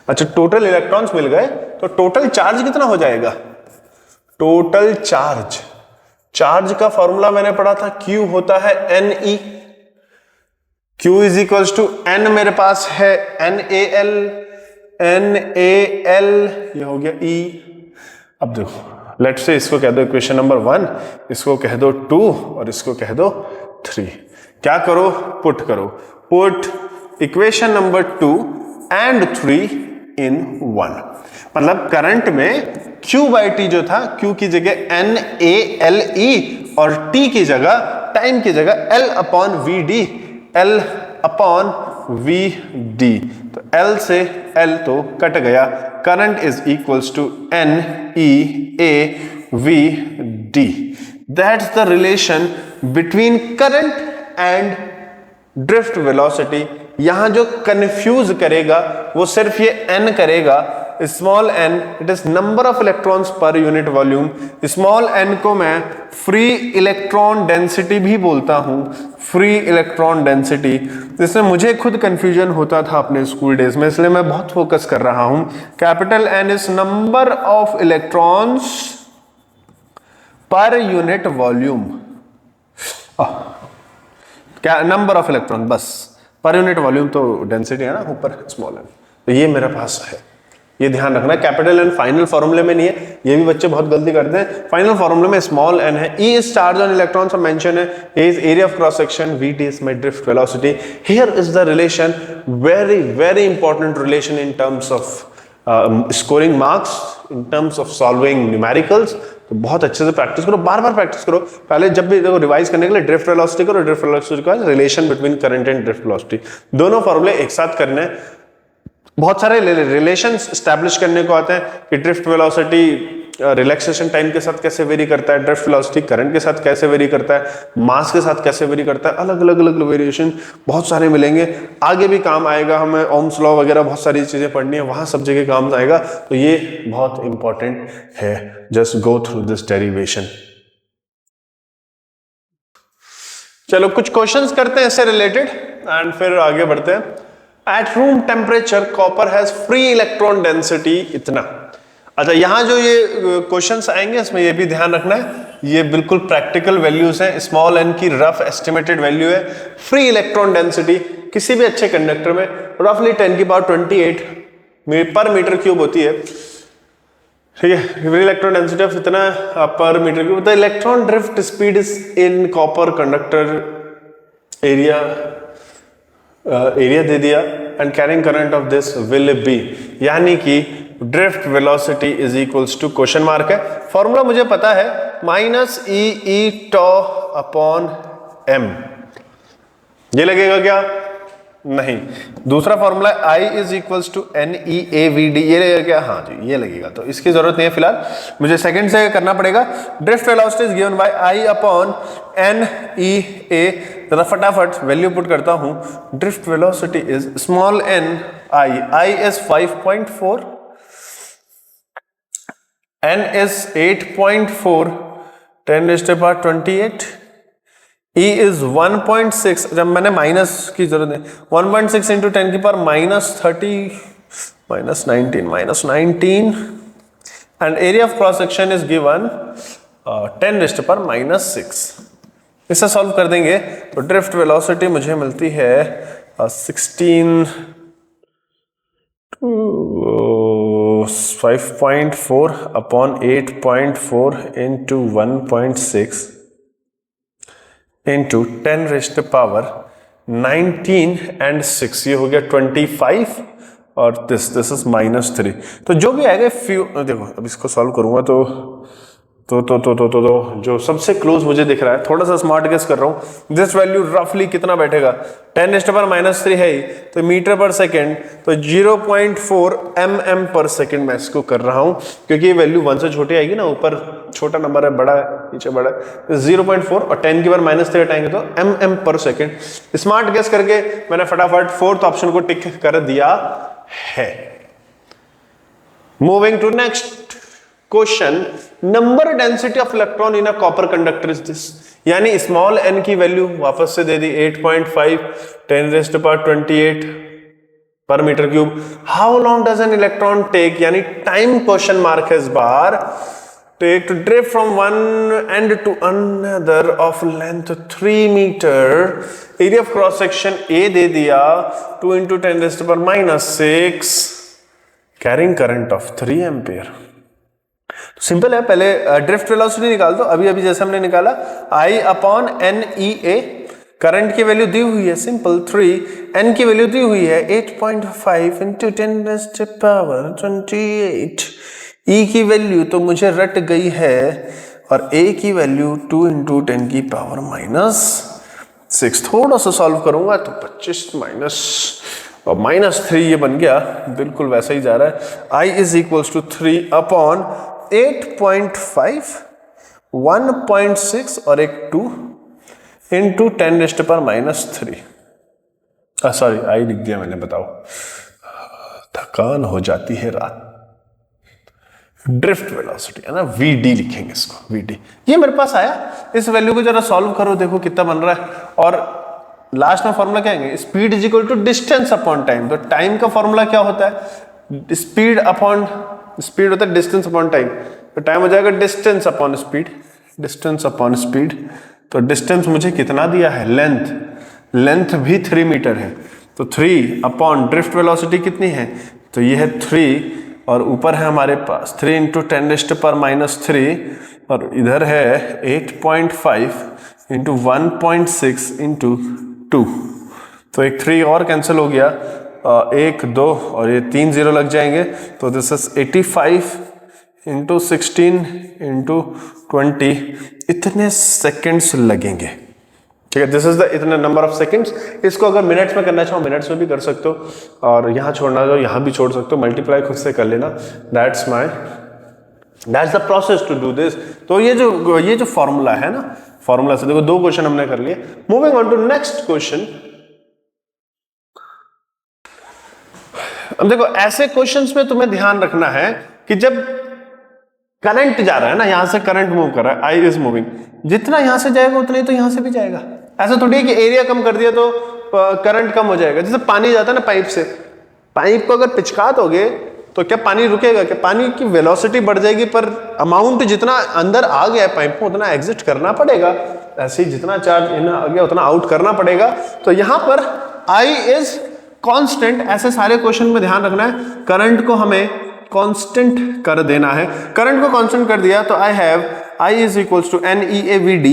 अच्छा, टोटल इलेक्ट्रॉन्स मिल गए, तो टोटल चार्ज कितना हो जाएगा, टोटल चार्ज का फॉर्मूला मैंने पढ़ा था, Q होता है NE, Q is equals to N, मेरे पास है NaL, ये हो गया E। अब देखो, लेट्स से इसको कह दो इक्वेशन नंबर 1, इसको कह दो 2 और इसको कह दो 3, क्या करो, पुट इक्वेशन नंबर 2 एंड 3 इन 1, मतलब करंट में Q बाई टी जो था, Q की जगह NaLe और T की जगह, टाइम की जगह L अपॉन Vd, तो L से L तो कट गया, current is equals to NeAVd, that's the relation between current and drift velocity. यहां जो कंफ्यूज करेगा वो सिर्फ ये n करेगा, small n it is number of electrons per unit volume, small n को मैं फ्री इलेक्ट्रॉन डेंसिटी भी बोलता हूं, फ्री इलेक्ट्रॉन डेंसिटी, जिसमें मुझे खुद कंफ्यूजन होता था अपने स्कूल डेज में, इसलिए मैं बहुत फोकस कर रहा हूं। Capital N is number of electrons per unit volume, क्या नंबर ऑफ इलेक्ट्रॉन, बस पर यूनिट वॉल्यूम तो डेंसिटी है ना ऊपर, स्मॉल n, तो ये मेरे पास है, ये ध्यान रखना। कैपिटल N फाइनल फॉर्मूले में नहीं है, ये भी बच्चे बहुत गलती करते हैं, फाइनल फॉर्मूले में स्मॉल n है, E is charge on electrons, mention है, A is area of cross section, Vd is my drift velocity. Here is the relation, very important relation in terms of scoring marks, in terms of solving numericals, तो बहुत अच्छे से practice करो, बार practice करो। पहले जब भी देखो रिवाइज करने के लिए ड्रिफ्ट वेलोसिटी करो, ड्रिफ्ट वेलोसिटी का relation between current and drift velocity, दोनों फॉर्मूले एक साथ करने हैं। बहुत सारे रिलेशंस एस्टैब्लिश करने को आते हैं कि ड्रिफ्ट वेलोसिटी रिलैक्सेशन टाइम के साथ कैसे वेरी करता है, ड्रिफ्ट वेलोसिटी करंट के साथ कैसे वेरी करता है, मास के साथ कैसे वेरी करता है, अलग अलग वेरिएशन बहुत सारे मिलेंगे, आगे भी काम आएगा, हमें ओम्स लॉ वगैरह बहुत सारी चीजें पढ़नी है, वहां सब जगह काम आएगा, तो ये बहुत इंपॉर्टेंट है, just go through this derivation. चलो कुछ क्वेश्चंस करते हैं इससे रिलेटेड एंड फिर आगे बढ़ते हैं। At room temperature copper has free electron density इतना। अच्छा, यहां जो ये क्वेश्चंस आएंगे इसमें ये भी ध्यान रखना है, ये बिल्कुल प्रैक्टिकल वैल्यूज हैं। स्मॉल एन की रफ एस्टिमेटेड वैल्यू है। फ्री इलेक्ट्रॉन डेंसिटी किसी भी अच्छे कंडक्टर में रफली 10 की पावर 28 पर मीटर क्यूब होती है, ठीक है। फ्री इलेक्ट्रॉन डेंसिटी ऑफ इतना पर metre cube. The electron drift speed is in copper conductor area दे दिया and carrying current of this will be, यानी कि drift velocity is equals to question mark है। फॉर्मूला मुझे पता है, minus e tau upon M. ये लगेगा क्या? नहीं। दूसरा formula I is equals to n E A v d, ये लगेगा क्या? हाँ जी, ये लगेगा। तो इसकी जरूरत नहीं है फिलहाल, मुझे सेकंड से करना पड़ेगा। Drift velocity is given by I upon n E A. जरा फटाफट वैल्यू पुट करता हूं। Drift velocity is small n I is 5.4, n is 8.4, 10 raised to the power 28, E is 1.6, जब मैंने माइनस की जरूरत नहीं, 1.6 इंटू 10 की power -19 and area of cross section is given 10 raised to the power -6। इसे solve कर देंगे तो ड्रिफ्ट वेलोसिटी मुझे मिलती है 5.4 upon 8.4 into 1.6 into 10 raised to power 19 and 6, ये हो गया 25 और दिस इज -3। तो जो भी आएगा देखो, अब इसको सॉल्व करूंगा तो जो सबसे क्लोज मुझे दिख रहा है, थोड़ा सा स्मार्ट गेस कर रहा हूं, दिस वैल्यू रफली कितना बैठेगा? 10 raised to power -3 है ही, तो मीटर पर सेकेंड, तो 0.4 mm पर सेकेंड मैं इसको कर रहा हूं, क्योंकि ये वैल्यू 1 से छोटी आएगी ना, ऊपर छोटा नंबर है, बड़ा है, नीचे बड़ा है, तो 0.4 और 10 की पावर -3 हटाएंगे तो mm पर सेकेंड। स्मार्ट गेस करके मैंने फटाफट फोर्थ ऑप्शन को टिक कर दिया है। Moving to next question, number density of electron in a copper conductor is this, यानी स्मॉल एन की वैल्यू वापस से दे दी 8.5, 10 raised to the power 28 पर metre cube. How long does an electron take, यानी टाइम क्वेश्चन मार्क है इस बार, take to drift from one end to another of length 3 metre. Area of cross section A दे दिया 2 into 10 raised to the power -6, carrying current of 3 ampere. Simple है, पहले drift velocity निकाल दो, अभी जैसे हमने निकाला, I upon n E A, current की वैल्यू दी हुई है सिंपल 3, एन की वैल्यू दी हुई है 8.5 into 10 raised to the power 28, E की वैल्यू तो मुझे रट गई है, और ए की वैल्यू 2 इंटू 10 की पावर -6। थोड़ा सा सॉल्व करूंगा तो 25 माइनस और -3 ये बन गया, बिल्कुल वैसा ही जा रहा है। I is equals to 3 upon 8.5, 1.6 और एक 2 into 10 raised to the power -3। Sorry, I लिख दिया मैंने, बताओ, थकान हो जाती है रात। ड्रिफ्ट वेलोसिटी है ना, VD लिखेंगे इसको, VD। ये मेरे पास आया, इस वैल्यू को जरा सॉल्व करो, देखो कितना बन रहा है। और लास्ट में फॉर्मूला क्या है? Speed is equal to distance upon time. तो टाइम का फॉर्मूला क्या होता है? स्पीड होता है डिस्टेंस अपॉन टाइम, तो टाइम हो जाएगा distance upon speed, distance upon speed. तो डिस्टेंस मुझे कितना दिया है? लेंथ भी 3 मीटर है, तो 3 अपॉन ड्रिफ्ट वेलोसिटी कितनी है? तो ये है 3, और ऊपर है हमारे पास 3 into 10 raised to the power -3, और इधर है 8.5 इंटू 1.6 इंटू 2, तो एक 3 और कैंसिल हो गया, 1 2 और ये 3 0 लग जाएंगे, तो दिस इज 85 इंटू 16 इंटू 20, इतने सेकेंड्स लगेंगे, ठीक है। दिस इज द इतने नंबर ऑफ सेकेंड्स। इसको अगर मिनट्स में करना चाहो मिनट्स में भी कर सकते हो, और यहाँ छोड़ना चाहो यहाँ भी छोड़ सकते हो, मल्टीप्लाई खुद से कर लेना। That's the process to do this. तो ये जो फॉर्मूला है ना, फॉर्मूला से देखो 2 क्वेश्चन हमने कर लिए। Moving on to next question. अब देखो, ऐसे क्वेश्चंस में तुम्हें ध्यान रखना है कि जब करंट जा रहा है ना, यहां से करंट मूव कर रहा है, आई इज मूविंग, जितना यहां से जाएगा उतना ही तो यहां से भी जाएगा। ऐसा थोड़ी है कि एरिया कम कर दिया तो करंट कम हो जाएगा। जैसे पानी जाता है ना पाइप से, पाइप को अगर पिचका दोगे तो क्या पानी रुकेगा? क्या पानी की वेलोसिटी बढ़ जाएगी, पर अमाउंट जितना अंदर आ गया है पाइप में उतना एग्जिट करना पड़ेगा। ऐसे ही जितना चार्ज इन आ गया उतना आउट करना पड़ेगा। तो यहां पर I इज कांस्टेंट, ऐसे सारे क्वेश्चन में ध्यान रखना है। करंट को हमें कांस्टेंट कर देना है। करंट को कांस्टेंट कर दिया तो I have I is equals to NEAVD।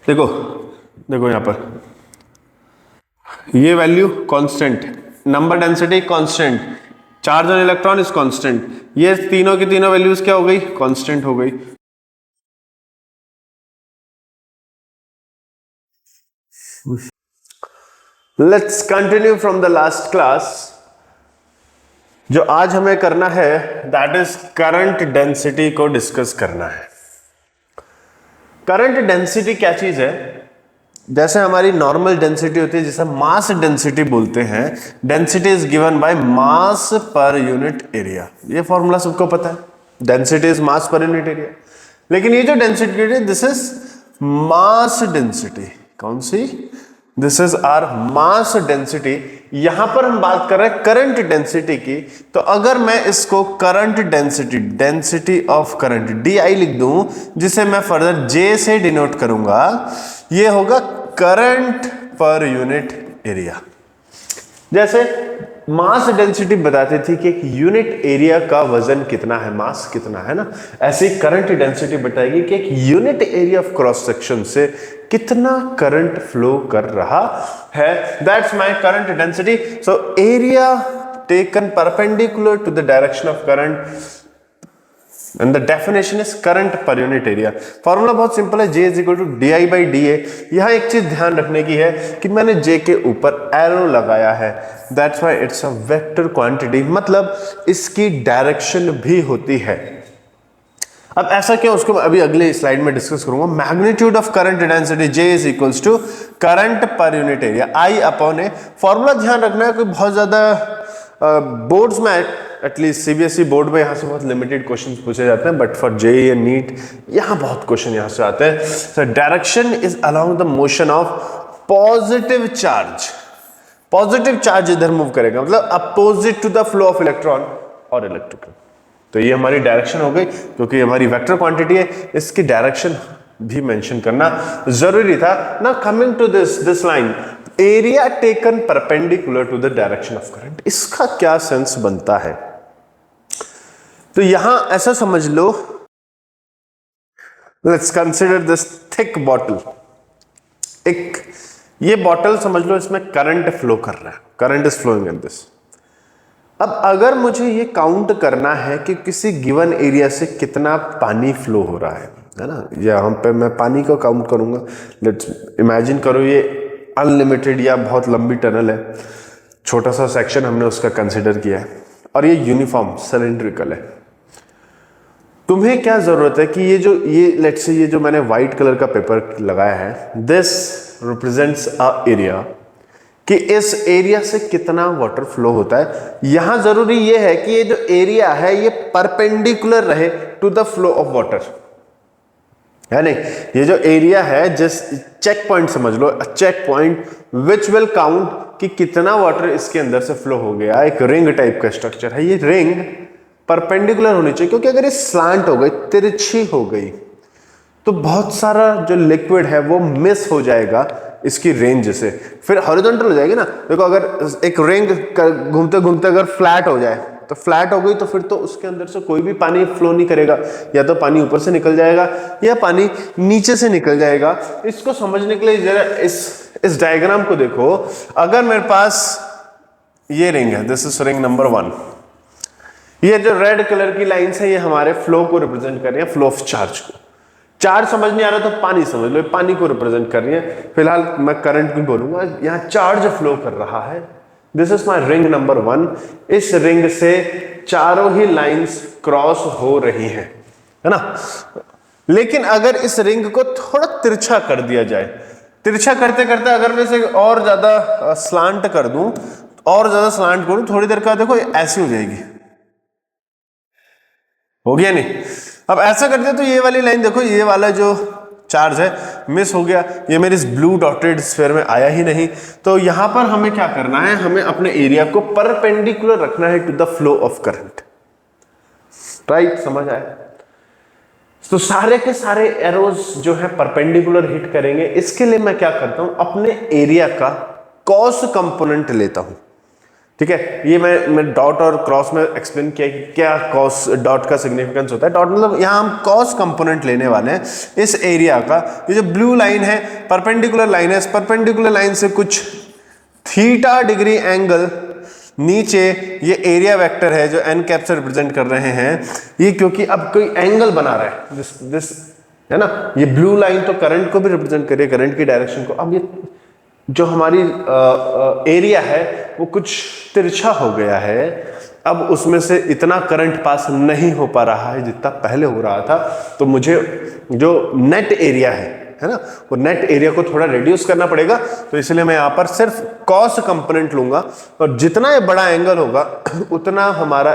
देखो देखो यहां पर ये value constant, number density constant, charge on electron is constant, ये तीनों की तीनों वैल्यूज क्या हो गई? कांस्टेंट हो गई। Let's continue from the last class. जो आज हमें करना है दैट इज करंट डेंसिटी को डिस्कस करना है। करंट डेंसिटी क्या चीज है? जैसे हमारी नॉर्मल डेंसिटी होती है, जिसे मास डेंसिटी बोलते हैं। Density is given by mass पर यूनिट एरिया, ये फॉर्मूला सबको पता है। डेंसिटी इज मास पर यूनिट एरिया। लेकिन ये जो डेंसिटी है दिस इज मास डेंसिटी। कौन सी? This is our mass density. यहां पर हम बात कर रहे हैं करंट डेंसिटी की। तो अगर मैं इसको current density, density of current DI लिख दूं, जिसे मैं फर्दर J से डिनोट करूंगा, ये होगा करंट पर यूनिट एरिया। जैसे मास डेंसिटी बताती थी कि एक यूनिट एरिया का वजन कितना है, मास कितना है ना, ऐसे ही करंट डेंसिटी बताएगी कि एक unit area of cross section से कितना करंट फ्लो कर रहा है। That's my current density. So area taken perpendicular to the direction of current and the definition is current per unit area। Formula बहुत simple है, J is equal to DI by DA। यहां एक चीज ध्यान रखने की है कि मैंने J के ऊपर एरो लगाया है, that's why it's a vector quantity, मतलब इसकी डायरेक्शन भी होती है। अब ऐसा क्या, उसको अभी अगले स्लाइड में डिस्कस करूंगा। Magnitude of current density J is equals to current per unit area I upon A. Formula ध्यान रखना है, कोई बहुत ज्यादा बोर्ड्स में एटलीस्ट CBSE बोर्ड में यहाँ से बहुत लिमिटेड क्वेश्चंस पूछे जाते हैं, but for JEE and NEET यहाँ बहुत क्वेश्चन यहाँ से आते हैं। So direction is along the motion of positive charge. Positive charge इधर मूव करेगा, मतलब opposite to the flow of electron और इलेक्ट्रिकल। तो ये हमारी डायरेक्शन हो गई, क्योंकि हमारी वेक्टर क्वांटिटी है, इसकी डायरेक्शन भी मेंशन करना जरूरी था ना। Coming to this line, area taken perpendicular to the direction of current, इसका क्या सेंस बनता है? तो यहां ऐसा समझ लो, let's consider this thick bottle. एक ये बॉटल समझ लो, इसमें करंट फ्लो कर रहा है, current is flowing in this. अब अगर मुझे ये काउंट करना है कि किसी गिवन एरिया से कितना पानी फ्लो हो रहा है ना, यहाँ पे मैं पानी को काउंट करूंगा। लेट्स इमेजिन करो ये अनलिमिटेड या बहुत लंबी टनल है, छोटा सा सेक्शन हमने उसका कंसिडर किया है, और ये यूनिफॉर्म सिलिंड्रिकल है। तुम्हें क्या जरूरत है कि ये लेट्स से ये जो मैंने व्हाइट कलर का पेपर लगाया है, दिस रिप्रेजेंट्स अ एरिया, कि इस एरिया से कितना वाटर फ्लो होता है। यहां जरूरी ये है कि ये जो एरिया है ये परपेंडिकुलर रहे to the flow of water, है नहीं? ये जो एरिया है, जिस चेक पॉइंट समझ लो, check point which will count कि कितना वाटर इसके अंदर से फ्लो हो गया। एक रिंग टाइप का स्ट्रक्चर है, ये रिंग परपेंडिकुलर होनी चाहिए, क्योंकि अगर ये स्लांट हो गई, तिरछी हो गई, तो बहुत सारा जो लिक्विड है वो मिस हो जाएगा इसकी रेंज से, फिर हॉरिजॉन्टल हो जाएगी ना। देखो अगर एक रिंग घूमते घूमते अगर फ्लैट हो जाए, तो फ्लैट हो गई तो फिर तो उसके अंदर से कोई भी पानी फ्लो नहीं करेगा, या तो पानी ऊपर से निकल जाएगा या पानी नीचे से निकल जाएगा। इसको समझने के लिए जरा इस डायग्राम को देखो। अगर मेरे पास ये रिंग है, दिस इज रिंग नंबर 1, ये जो रेड कलर की लाइंस है ये हमारे फ्लो को रिप्रेजेंट कर रही है, फ्लो ऑफ चार्ज को। चार्ज समझ नहीं आ रहा तो पानी समझ लो, पानी को रिप्रेजेंट कर रही है। फिलहाल मैं करंट भी बोलूंगा, यहां चार्ज फ्लो कर रहा है। This is my ring number 1। इस रिंग से चारों ही लाइंस क्रॉस हो रही हैं, है ना। लेकिन अगर इस रिंग को थोड़ा तिरछा कर दिया जाए, तिरछा करते करते अगर मैं इसे और ज्यादा स्लांट कर दूं, और ज्यादा स्लांट करूं, थोड़ी देर का देखो ऐसी हो जाएगी, हो गया नहीं? अब ऐसा करते तो ये वाली लाइन देखो, ये वाला जो चार्ज है, मिस हो गया, ये मेरे इस ब्लू डॉटेड स्फीयर में आया ही नहीं। तो यहां पर हमें क्या करना है, हमें अपने एरिया को परपेंडिकुलर रखना है to the flow of current, right? समझ आया? तो सारे के सारे एरोज जो है परपेंडिकुलर हिट करेंगे। इसके लिए मैं क्या करता हूं, अपने एरिया का कॉस कंपोनेंट लेता हूं, ठीक है? ये मैं डॉट और क्रॉस में एक्सप्लेन किया कि क्या कॉस डॉट का सिग्निफिकेंस होता है। डॉट मतलब यहां हम कॉस कंपोनेंट लेने वाले हैं इस एरिया का। ये जो ब्लू लाइन है परपेंडिकुलर लाइन है, इस परपेंडिकुलर लाइन से कुछ थीटा डिग्री एंगल नीचे ये एरिया वेक्टर है जो एन कैप से रिप्रेजेंट कर रहे हैं। ये क्योंकि अब कोई एंगल बना रहा है, दिस है ना, ये ब्लू लाइन तो करंट को भी रिप्रेजेंट कर रही है, करंट की डायरेक्शन को। अब ये जो हमारी एरिया है वो कुछ तिरछा हो गया है, अब उसमें से इतना करंट पास नहीं हो पा रहा है जितना पहले हो रहा था। तो मुझे जो नेट एरिया है ना, वो नेट एरिया को थोड़ा रिड्यूस करना पड़ेगा। तो इसलिए मैं यहां पर सिर्फ कॉस कंपोनेंट लूंगा, और जितना ये बड़ा एंगल होगा उतना हमारा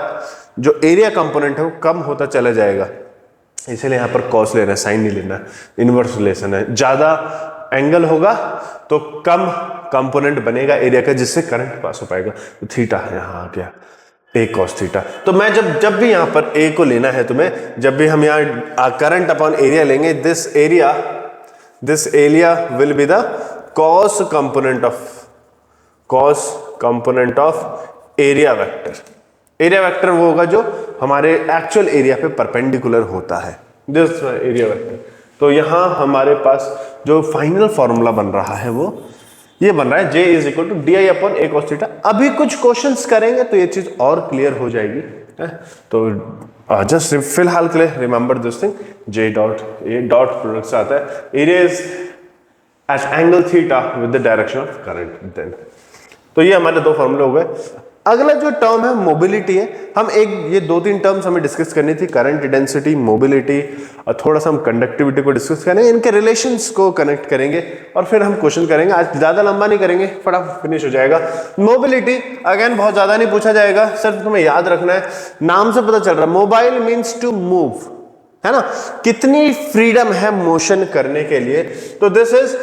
जो एरिया कंपोनेंट है वो कम होता चला जाएगा। इसलिए यहां पर कॉस लेना है, साइन नहीं लेना, इनवर्स रिलेशन है। ज्यादा एंगल होगा तो कम कंपोनेंट बनेगा एरिया का, जिससे करंट पास हो पाएगा। तो थीटा यहां आ गया, ए कॉस थीटा। तो मैं जब भी यहां पर ए को लेना है तुम्हें, जब भी हम यहां करंट अपॉन एरिया लेंगे, this area will be the cos component of area vector. Area vector वो होगा जो हमारे एक्चुअल एरिया पे परपेंडिकुलर होता है, दिस एरिया वेक्टर। तो यहां हमारे पास जो फाइनल फॉर्मूला बन रहा है वो ये बन रहा है, J is equal to D I upon A cos theta. अभी कुछ क्वेश्चंस करेंगे तो ये चीज और क्लियर हो जाएगी। तो जस्ट फिलहाल के लिए remember this thing, J dot, ये डॉट प्रोडक्ट से आता है, area is at angle theta with the direction of current. Then तो ये हमारे दो फॉर्मूले हो गए। अगला जो टर्म है मोबिलिटी है। हम ये 2-3 टर्म्स हमें डिस्कस करनी थी, करंट डेंसिटी, मोबिलिटी, और थोड़ा सा हम कंडक्टिविटी को डिस्कस करेंगे, इनके रिलेशंस को कनेक्ट करेंगे और फिर हम क्वेश्चन करेंगे। आज ज्यादा लंबा नहीं करेंगे, फटाफट फिनिश हो जाएगा। मोबिलिटी अगेन बहुत ज्यादा नहीं पूछा जाएगा, सिर्फ तुम्हें याद रखना है, नाम से पता चल रहा है मोबाइल मीन्स टू मूव, है ना, कितनी फ्रीडम है मोशन करने के लिए। तो this is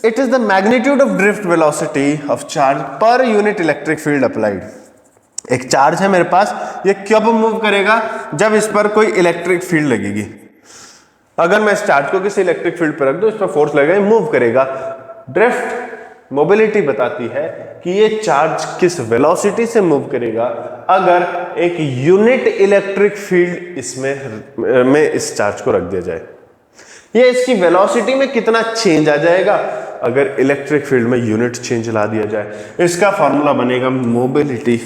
it is the magnitude of drift velocity of charge per unit electric field applied. एक चार्ज है मेरे पास, ये कब मूव करेगा, जब इस पर कोई इलेक्ट्रिक फील्ड लगेगी। अगर मैं इस चार्ज को किसी इलेक्ट्रिक फील्ड पर रख दूं, इस पर फोर्स लगेगा, मूव करेगा। ड्रिफ्ट मोबिलिटी बताती है कि ये चार्ज किस वेलोसिटी से मूव करेगा अगर एक यूनिट इलेक्ट्रिक फील्ड इसमें इस चार्ज को रख दिया जाए। ये इसकी वेलोसिटी में कितना चेंज आ जाएगा अगर इलेक्ट्रिक फील्ड में यूनिट चेंज ला दिया जाए। इसका फॉर्मूला बनेगा mobility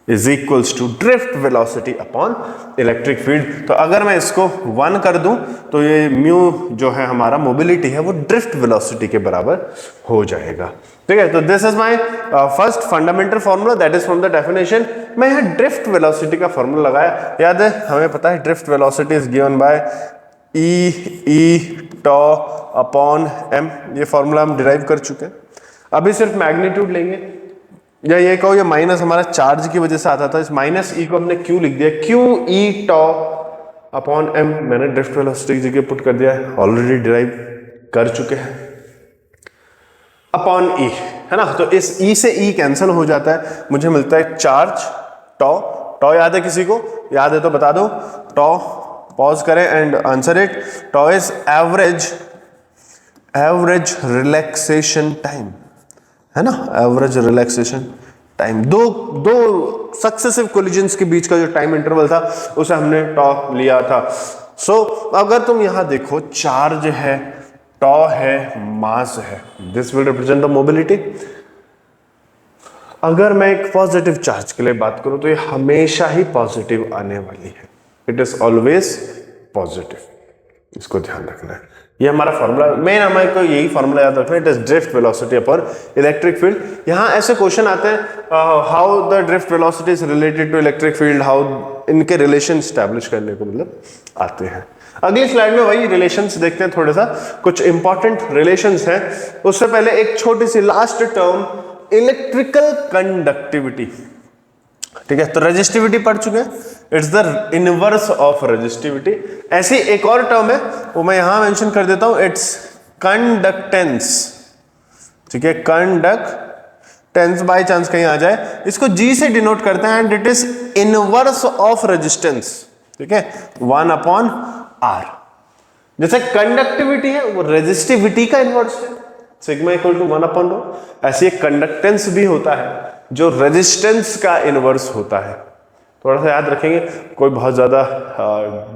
is equals to drift velocity upon electric field. तो अगर मैं इसको 1 कर दूं तो ये म्यू जो है हमारा मोबिलिटी है वो ड्रिफ्ट वेलोसिटी के बराबर हो जाएगा। ठीक है, तो this is my first fundamental formula, that is from the definition. मैं यहाँ ड्रिफ्ट वेलोसिटी का फॉर्मूला लगाया, याद है हमें पता है drift velocity is given by E tau upon M. ये फॉर्मूला हम डिराइव कर चुके हैं। अभी सिर्फ मैग्नीट्यूड लेंगे, या ये कहो ये माइनस हमारा चार्ज की वजह से आता था, इस माइनस ई को हमने क्यू लिख दिया, Q E tau upon M मैंने ड्रिफ्ट वेलोसिटी की जगह पुट कर दिया है, ऑलरेडी डिराइव कर चुके हैं, अपॉन ई, है ना। तो इस ई से ई कैंसिल हो जाता है, मुझे मिलता है चार्ज टॉ। टॉ याद है किसी को? याद है तो बता दो। टॉ पॉज करें and answer it. Toe is average relaxation time, है ना, एवरेज रिलैक्सेशन टाइम। दो सक्सेसिव कोलिजन्स के बीच का जो टाइम इंटरवल था उसे हमने टॉ लिया था। सो अगर तुम यहां देखो, चार्ज है, टॉ है, मास है, this will represent the mobility. अगर मैं एक पॉजिटिव चार्ज के लिए बात करूं तो ये हमेशा ही पॉजिटिव आने वाली है, इट इज ऑलवेज पॉजिटिव, इसको ध्यान रखना है। ये हमारा फॉर्मूला, मेन हमारे को यही फॉर्मूला याद रखना है, it is drift velocity upon electric field. यहां ऐसे क्वेश्चन आते हैं, how the drift velocity is related to electric field, how इनके रिलेशन स्टैब्लिश करने को मतलब आते हैं। अगली स्लाइड में वही रिलेशंस देखते हैं, थोड़ा सा कुछ इंपॉर्टेंट रिलेशंस हैं। उससे पहले एक छोटी सी लास्ट टर्म, इलेक्ट्रिकल कंडक्टिविटी। ठीक है, तो रेजिस्टिविटी पढ़ चुके हैं, it's the inverse of resistivity. ऐसी एक और टर्म है वो मैं यहां मेंशन कर देता हूं, इट्स कंडक्टेंस। ठीक है, कंडक्टेंस बाय चांस कहीं आ जाए, इसको जी से डिनोट करते हैं and it is inverse of resistance. ठीक है, 1/r। जैसे कंडक्टिविटी है वो रेजिस्टिविटी का इनवर्स है, सिग्मा इक्वल टू 1/ρ। ऐसे एक कंडक्टेंस भी होता है जो रेजिस्टेंस का इनवर्स होता है। थोड़ा सा याद रखेंगे, कोई बहुत ज्यादा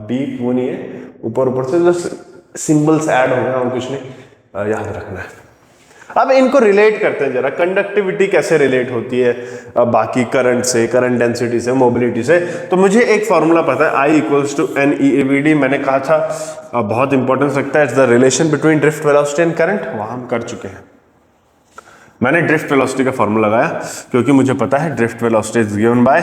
डीप वो नहीं है, ऊपर ऊपर से जो सिंबल्स ऐड हो गए और कुछ नहीं, याद रखना है। अब इनको रिलेट करते हैं जरा, कंडक्टिविटी कैसे रिलेट होती है बाकी करंट से, करंट डेंसिटी से, मोबिलिटी से। तो मुझे एक फॉर्मूला पता है, I इक्वल्स टू NEAVD। मैंने कहा था बहुत इंपॉर्टेंस रखता है, it's the relation between drift velocity and current, वहां हम कर चुके हैं। मैंने ड्रिफ्ट वेलोसिटी का फॉर्मूला लगाया क्योंकि मुझे पता है drift velocity is given by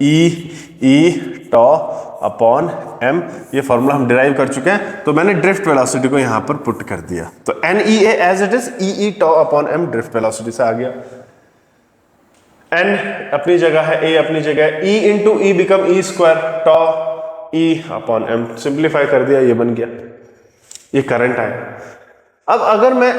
E tau upon m। ये फॉर्मूला हम डिराइव कर चुके हैं, तो मैंने ड्रिफ्ट वेलोसिटी को यहां पर पुट कर दिया। तो NEA as it is, E tau upon m drift velocity से आ गया। n अपनी जगह है, a अपनी जगह है, E into E become E square tau E upon m। Simplify कर दिया, ये बन गया, ये करंट आया। अब अगर मैं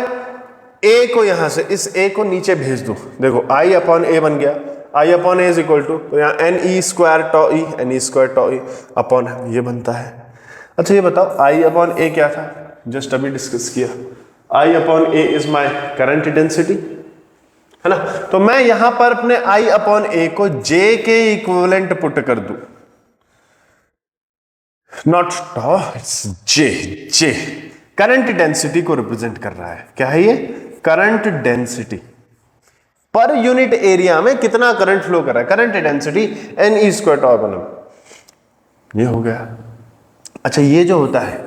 a को यहां से, इस a को नीचे भेज दूं, देखो I अपॉन a बन गया, I upon a is equal to, तो यहाँ NE square tau E, NE square tau E upon ये बनता है। अच्छा ये बताओ I अपॉन a क्या था, जस्ट अभी डिस्कस किया, I upon a is my current density, है ना। तो मैं यहां पर अपने I अपॉन a को J के इक्विवेलेंट पुट कर दूं, not tau, it's J current density को रिप्रेजेंट कर रहा है। क्या है ये, current density, per unit area में कितना करंट फ्लो कर रहा है, current density NE square tau upon m। ये हो गया। अच्छा ये जो होता है,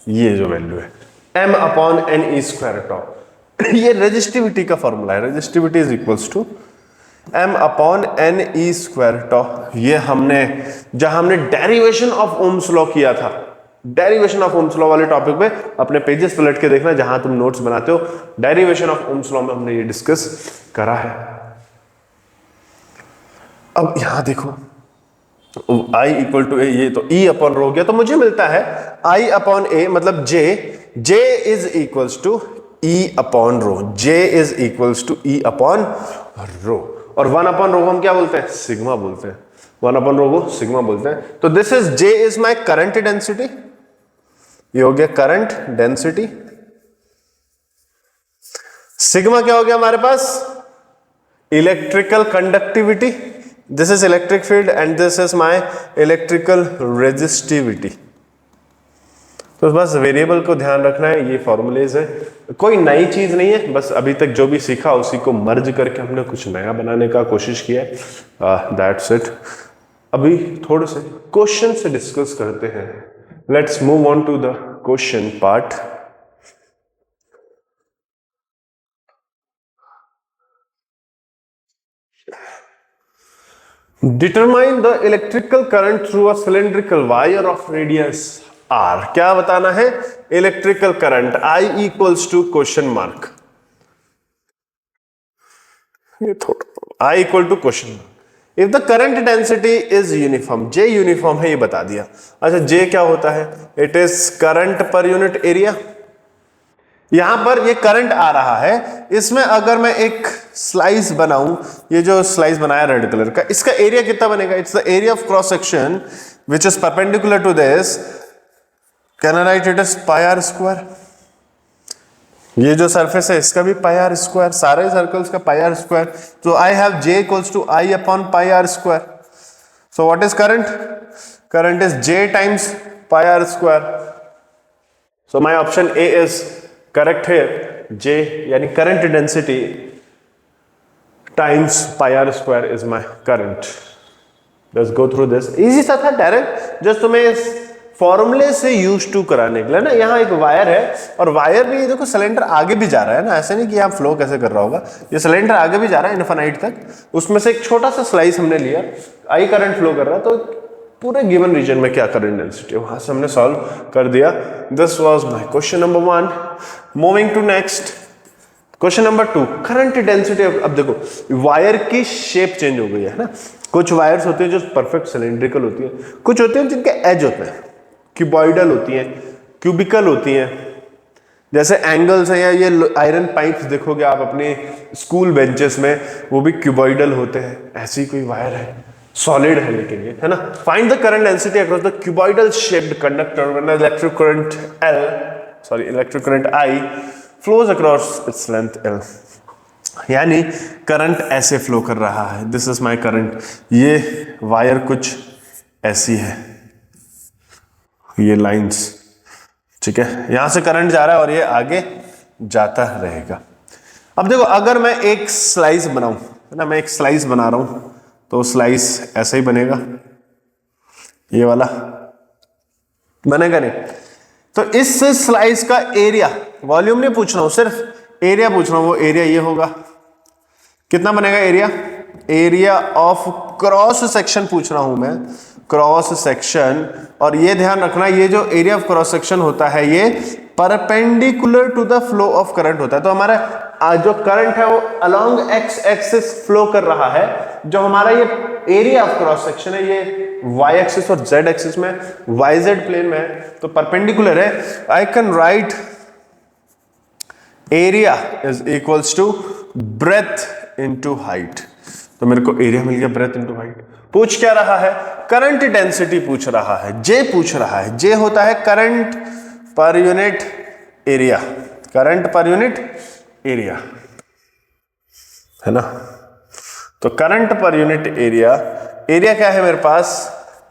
ये जो वैल्यू है m upon NE square tau, ये रेजिस्टिविटी का फॉर्मूला है। Resistivity is equals to m upon NE square tau. ये हमने, जहां हमने डेरिवेशन ऑफ ओम्स लॉ किया था, डेरिवेशन ऑफ ओम्स लॉ वाले टॉपिक पे अपने पेजेस पलट के देखना, जहां तुम नोट्स बनाते हो, डेरिवेशन ऑफ ओम्स लॉ में हमने ये डिस्कस करा है। अब यहां देखो, I इक्वल टू a, ये तो E अपॉन रो हो गया, तो मुझे मिलता है I अपॉन a मतलब J is equals to E upon rho, J is equals to E upon rho. और 1 अपॉन रो हम क्या बोलते हैं, सिग्मा बोलते हैं, 1 अपॉन रो को सिग्मा बोलते हैं। तो this is J is my current density, ये हो गया करंट डेंसिटी। सिग्मा क्या हो गया हमारे पास, electrical conductivity, this is electric field and this is my electrical resistivity. तो बस वेरिएबल को ध्यान रखना है, ये फॉर्मूलेज है, कोई नई चीज नहीं है, बस अभी तक जो भी सीखा उसी को मर्ज करके हमने कुछ नया बनाने का कोशिश किया है, दैट्स इट। अभी थोड़े से क्वेश्चन से डिस्कस करते हैं। Let's move on to the question part. Determine the electrical current through a cylindrical wire of radius R। क्या बताना है, electrical current I equals to question mark, ये थोड़ा I equal to question mark. If the current density is uniform, J uniform है, ये बता दिया। अच्छा J क्या होता है, it is current per unit area. यहां पर ये करंट आ रहा है, इसमें अगर मैं एक स्लाइस बनाऊं, ये जो स्लाइस बनाया रेड कलर का, इसका एरिया कितना बनेगा, it's the area of cross section which is perpendicular to this, can I write it is pi r square. ये जो सरफेस है इसका भी पाई आर स्क्वायर, सारे सर्कल्स का पाई आर स्क्वायर। तो I have J equals to I upon pi r square. So what is current, current is J times pi r square. So my option A is correct है, J यानी current density times pi r square is my current. Let's go through this, easy सा था, direct just तुम्हें इस फॉर्मूले से use to कराने के लिए ना। यहाँ एक वायर है और वायर भी देखो सिलेंडर आगे भी जा रहा है ना, ऐसे नहीं कि यहाँ फ्लो कैसे कर रहा होगा, ये सिलेंडर आगे भी जा रहा है इनफाइनाइट तक, उसमें से एक छोटा सा स्लाइस हमने लिया, I करंट फ्लो कर रहा है, तो पूरे गिवन रीजन में क्या करंट डेंसिटी है वहां से हमने सॉल्व कर दिया। This was my question number 1। Moving to next question number 2, current density. अब देखो वायर की शेप चेंज हो गई है ना, कुछ वायर्स होती हैं जो परफेक्ट सिलेंड्रिकल होती हैं, कुछ होती हैं जिनके एज होते हैं, क्यूबॉइडल होती हैं, क्यूबिकल होती हैं, जैसे एंगल्स हैं, या ये आयरन पाइप्स देखोगे आप अपने स्कूल बेंचेस में, वो भी क्यूबॉइडल होते हैं। ऐसी कोई वायर है, सॉलिड है लेकिन ये, है ना। Find the current density across the cuboidal shaped conductor when electric current I flows across its length L। यानी करंट ऐसे फ्लो कर रहा है, दिस इज माई करंट, ये वायर कुछ ऐसी है, ये लाइंस, ठीक है, यहां से करंट जा रहा है और ये आगे जाता रहेगा। अब देखो अगर मैं एक स्लाइस बनाऊं, है ना, मैं एक स्लाइस बना रहा हूं, तो स्लाइस ऐसा ही बनेगा, ये वाला बनेगा नहीं। तो इस स्लाइस का एरिया, वॉल्यूम नहीं पूछ रहा हूं, सिर्फ एरिया पूछ रहा हूं, वो एरिया ये होगा, कितना बनेगा area, area of cross section पूछ रहा हूं मैं, क्रॉस सेक्शन। और ये ध्यान रखना, ये जो एरिया ऑफ क्रॉस सेक्शन होता है ये perpendicular to the flow of current होता है। तो हमारा जो करंट है वो अलोंग एक्स एक्सिस फ्लो कर रहा है, जो हमारा ये एरिया ऑफ क्रॉस सेक्शन है ये वाई एक्सिस और जेड एक्सिस में, वाई जेड प्लेन में है, तो परपेंडिकुलर है। I can write area is equals to breadth into height. तो मेरे को एरिया मिल गया, ब्रेथ इनटू हाइट। पूछ क्या रहा है, करंट डेंसिटी पूछ रहा है, जे पूछ रहा है। जे होता है current per unit area, current per unit area, है ना। तो current per unit area, area क्या है मेरे पास,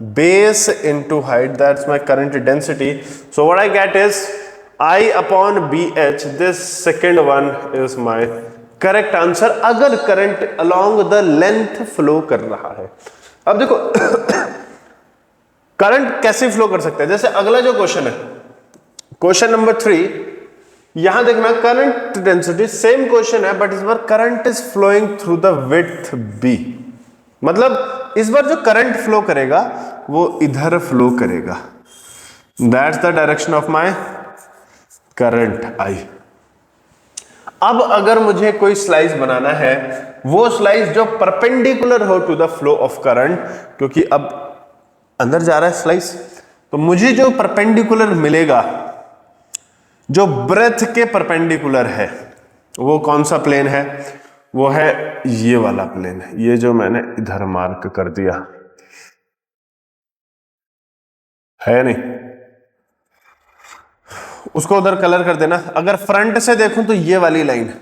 base into height, that's my current density. So what I get is I upon BH, this second one is my correct answer अगर current along the length flow कर रहा है। अब देखो करंट कैसे फ्लो कर सकता है, जैसे अगला जो क्वेश्चन है, क्वेश्चन नंबर 3, यहां देखना करंट डेंसिटी, सेम क्वेश्चन है बट इस बार current is flowing through the width B। मतलब इस बार जो करंट फ्लो करेगा वो इधर फ्लो करेगा, that's the direction of my current I। अब अगर मुझे कोई स्लाइस बनाना है, वो स्लाइस जो परपेंडिकुलर हो to the flow of current, क्योंकि अब अंदर जा रहा है स्लाइस, तो मुझे जो परपेंडिकुलर मिलेगा, जो ब्रेथ के परपेंडिकुलर है, वो कौन सा प्लेन है, वो है ये वाला प्लेन, ये जो मैंने इधर मार्क कर दिया है नहीं, उसको उधर कलर कर देना। अगर फ्रंट से देखूं तो ये वाली लाइन,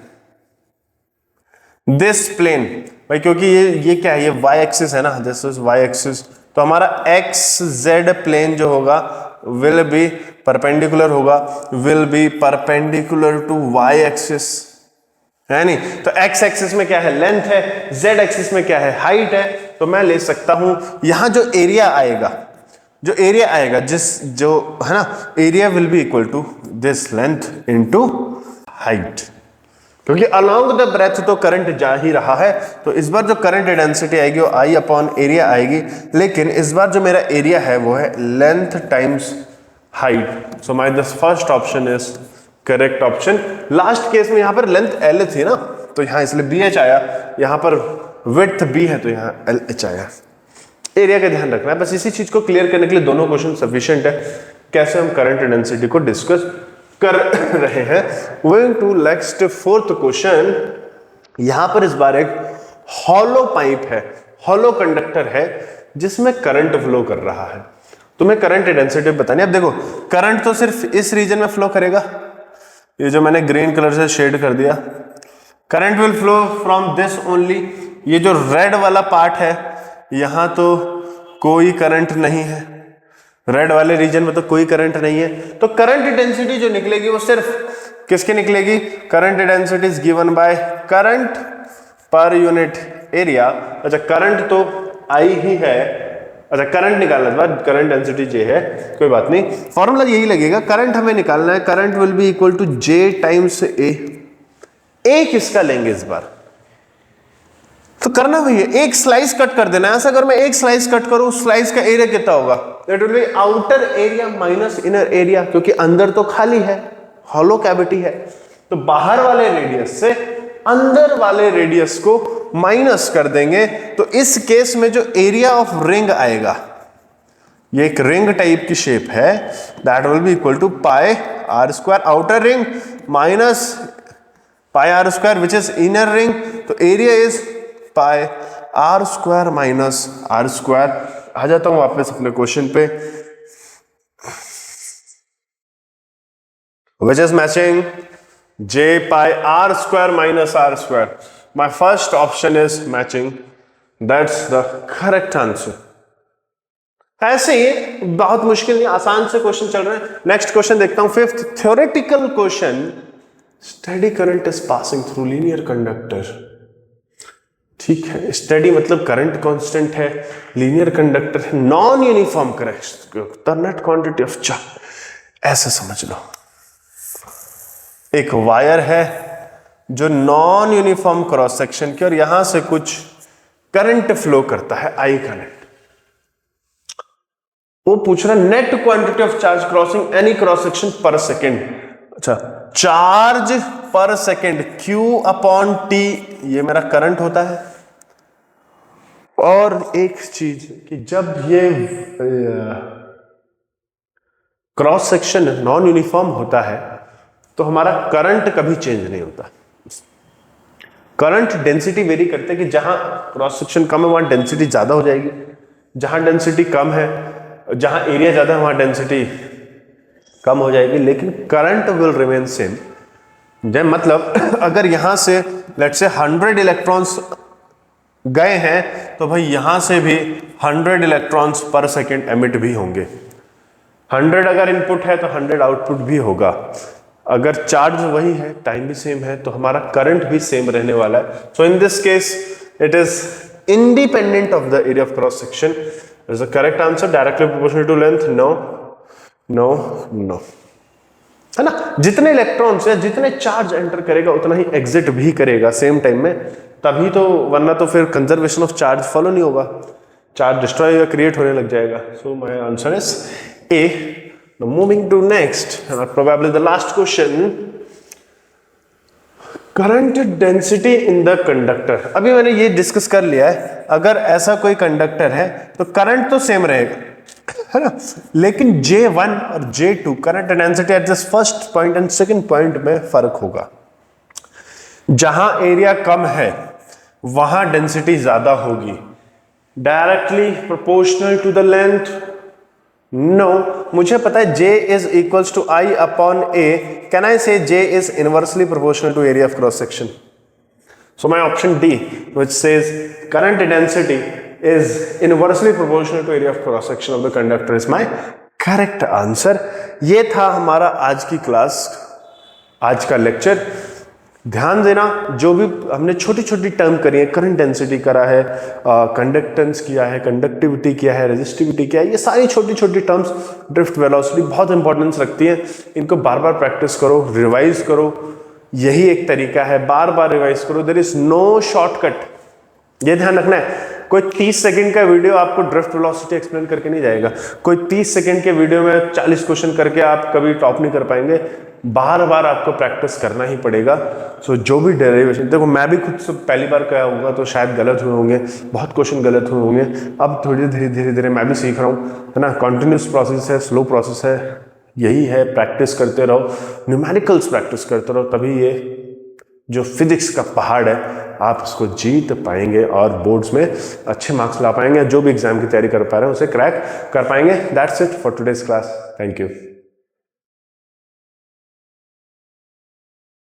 दिस प्लेन भाई, क्योंकि ये क्या है, ये वाई एक्सिस है ना, दिस इज वाई एक्सिस, तो हमारा एक्स जेड प्लेन जो होगा विल बी परपेंडिकुलर होगा, will be perpendicular to Y axis, है नहीं। तो एक्स एक्सिस में क्या है, लेंथ है, जेड एक्सिस में क्या है, हाइट है। तो मैं ले सकता हूं यहां जो एरिया आएगा, जो एरिया आएगा, जिस जो है ना, area will be equal to this length into height, क्योंकि अलोंग द ब्रेथ तो करंट जा ही रहा है। तो इस बार जो करंट डेंसिटी आएगी वो I अपॉन एरिया आएगी, लेकिन इस बार जो मेरा एरिया है वो है length times height. So my this first option is correct option. Last case में यहां पर लेंथ L थी ना, तो यहां इसलिए BH आया, यहां पर विड्थ B है तो यहां LH आया। एरिया का ध्यान रखना है, बस इसी चीज को क्लियर करने के लिए दोनों क्वेश्चन सफिशिएंट है। कैसे हम करंट डेंसिटी को डिस्कस कर रहे हैं। Going to next fourth question. यहां पर इस बार एक हॉलो पाइप है, हॉलो कंडक्टर है जिसमें करंट फ्लो कर रहा है। तुम्हें करंट डेंसिटी बतानी। अब देखो करंट तो सिर्फ इस रीजन में फ्लो करेगा, ये जो मैंने ग्रीन कलर से शेड कर दिया, current will flow from this only. ये जो रेड वाला पार्ट है यहां तो कोई करंट नहीं है, रेड वाले रीजन में तो कोई करंट नहीं है, तो करंट डेंसिटी जो निकलेगी वो सिर्फ किसकी निकलेगी, current density is given by current per unit area. अच्छा करंट तो I ही है, अच्छा करंट निकालना बाद, करंट डेंसिटी J है, कोई बात नहीं, फॉर्मूला यही लगेगा। करंट हमें निकालना है, current will be equal to J times A। A किसका लेंगे इस बार, तो करना वही है, एक स्लाइस कट कर देना है। ऐसा अगर मैं एक स्लाइस कट करूं, स्लाइस का एरिया कितना होगा, that will B outer area minus inner area, क्योंकि अंदर तो खाली है, हॉलो कैविटी है, तो बाहर वाले रेडियस से अंदर वाले रेडियस को माइनस कर देंगे, तो इस केस में जो एरिया ऑफ रिंग आएगा, ये एक रिंग टाइप की शेप है, that will be equal to pi r square outer ring minus pi r square which is inner ring, तो area is pi r square minus r square. आ जाता हूं वापस अपने क्वेश्चन पे, which is matching j pi r square minus r square. My first option is matching. That's the correct answer. ऐसे ही बहुत मुश्किल नहीं, आसान से क्वेश्चन चल रहे हैं। नेक्स्ट क्वेश्चन देखता हूं, fifth theoretical question. Steady current is passing through linear conductor. ठीक है, स्टेडी मतलब करंट कांस्टेंट है, लीनियर कंडक्टर है, non uniform current, the net quantity of charge, ऐसे समझ लो। एक वायर है जो नॉन यूनिफॉर्म क्रॉस सेक्शन की, और यहां से कुछ करंट फ्लो करता है, आई करंट। वो पूछ रहा है net quantity of charge crossing any cross section पर सेकेंड। अच्छा, चार्ज पर सेकेंड Q अपॉन T, ये मेरा करंट होता है। और एक चीज कि जब ये क्रॉस सेक्शन नॉन यूनिफॉर्म होता है तो हमारा करंट कभी चेंज नहीं होता। करंट डेंसिटी वेरी करते हैं कि जहां क्रॉस सेक्शन कम है वहां डेंसिटी ज्यादा हो जाएगी, जहां डेंसिटी कम है, जहां एरिया ज्यादा है वहां डेंसिटी कम हो जाएगी, लेकिन करंट विल रिमेन सेम। मतलब अगर यहां से लेट्स से 100 इलेक्ट्रॉन्स गए हैं तो भाई यहां से भी 100 इलेक्ट्रॉन्स पर सेकेंड एमिट भी होंगे। 100 अगर इनपुट है तो 100 आउटपुट भी होगा। अगर चार्ज वही है, टाइम भी सेम है, तो हमारा करंट भी सेम रहने वाला है। So in this case it is independent of the area of cross section. Is the correct answer directly proportional to length? No no no, है ना। जितने इलेक्ट्रॉन्स या जितने चार्ज एंटर करेगा उतना ही एग्जिट भी करेगा सेम टाइम में, तभी तो, वरना तो फिर कंजर्वेशन ऑफ चार्ज फॉलो नहीं होगा, चार्ज डिस्ट्रॉय या क्रिएट होने लग जाएगा। So my answer is a. Now moving to next, probably the last question, current density in the conductor। अभी मैंने ये डिस्कस कर लिया है, अगर ऐसा कोई कंडक्टर है तो करंट तो सेम रहेगा, है ना, लेकिन J1 और J2 current density at this first point and second point में फर्क होगा। जहां एरिया कम है वहां डेंसिटी ज्यादा होगी, directly proportional to the length. No, मुझे पता है J is equals to I upon A. Can I say J is inversely proportional to area of cross section? So my option D, which says current density is inversely proportional to area of cross section of the conductor, is my correct answer. ये था हमारा आज की class, आज का lecture. ध्यान देना, जो भी हमने छोटी छोटी टर्म करी है, करंट डेंसिटी करा है, कंडक्टेंस किया है, कंडक्टिविटी किया है, रेजिस्टिविटी किया है, ये सारी छोटी छोटी टर्म्स, ड्रिफ्ट वेलोसिटी बहुत इंपॉर्टेंस रखती है। इनको बार बार प्रैक्टिस करो, रिवाइज करो, यही एक तरीका है, बार बार रिवाइज करो। देयर इज नो शॉर्टकट, ये ध्यान रखना है। कोई 30 सेकंड का वीडियो आपको ड्रिफ्ट वेलोसिटी एक्सप्लेन करके नहीं जाएगा, कोई 30 सेकंड के वीडियो में 40 क्वेश्चन करके आप कभी टॉप नहीं कर पाएंगे, बार बार आपको प्रैक्टिस करना ही पड़ेगा। सो जो भी डेरिवेशन, देखो मैं भी खुद से पहली बार किया होगा तो शायद गलत हुए होंगे, बहुत क्वेश्चन गलत हुए होंगे, अब थोड़ी धीरे धीरे मैं भी सीख रहा हूँ, है ना। कॉन्टिन्यूस प्रोसेस है, स्लो प्रोसेस है, यही है, प्रैक्टिस करते रहो, न्यूमेरिकल्स प्रैक्टिस करते रहो, तभी ये जो फिजिक्स का पहाड़ है आप उसको जीत पाएंगे और बोर्ड्स में अच्छे मार्क्स ला पाएंगे, जो भी एग्जाम की तैयारी कर पा रहे हैं उसे क्रैक कर पाएंगे। That's it for today's class, thank you.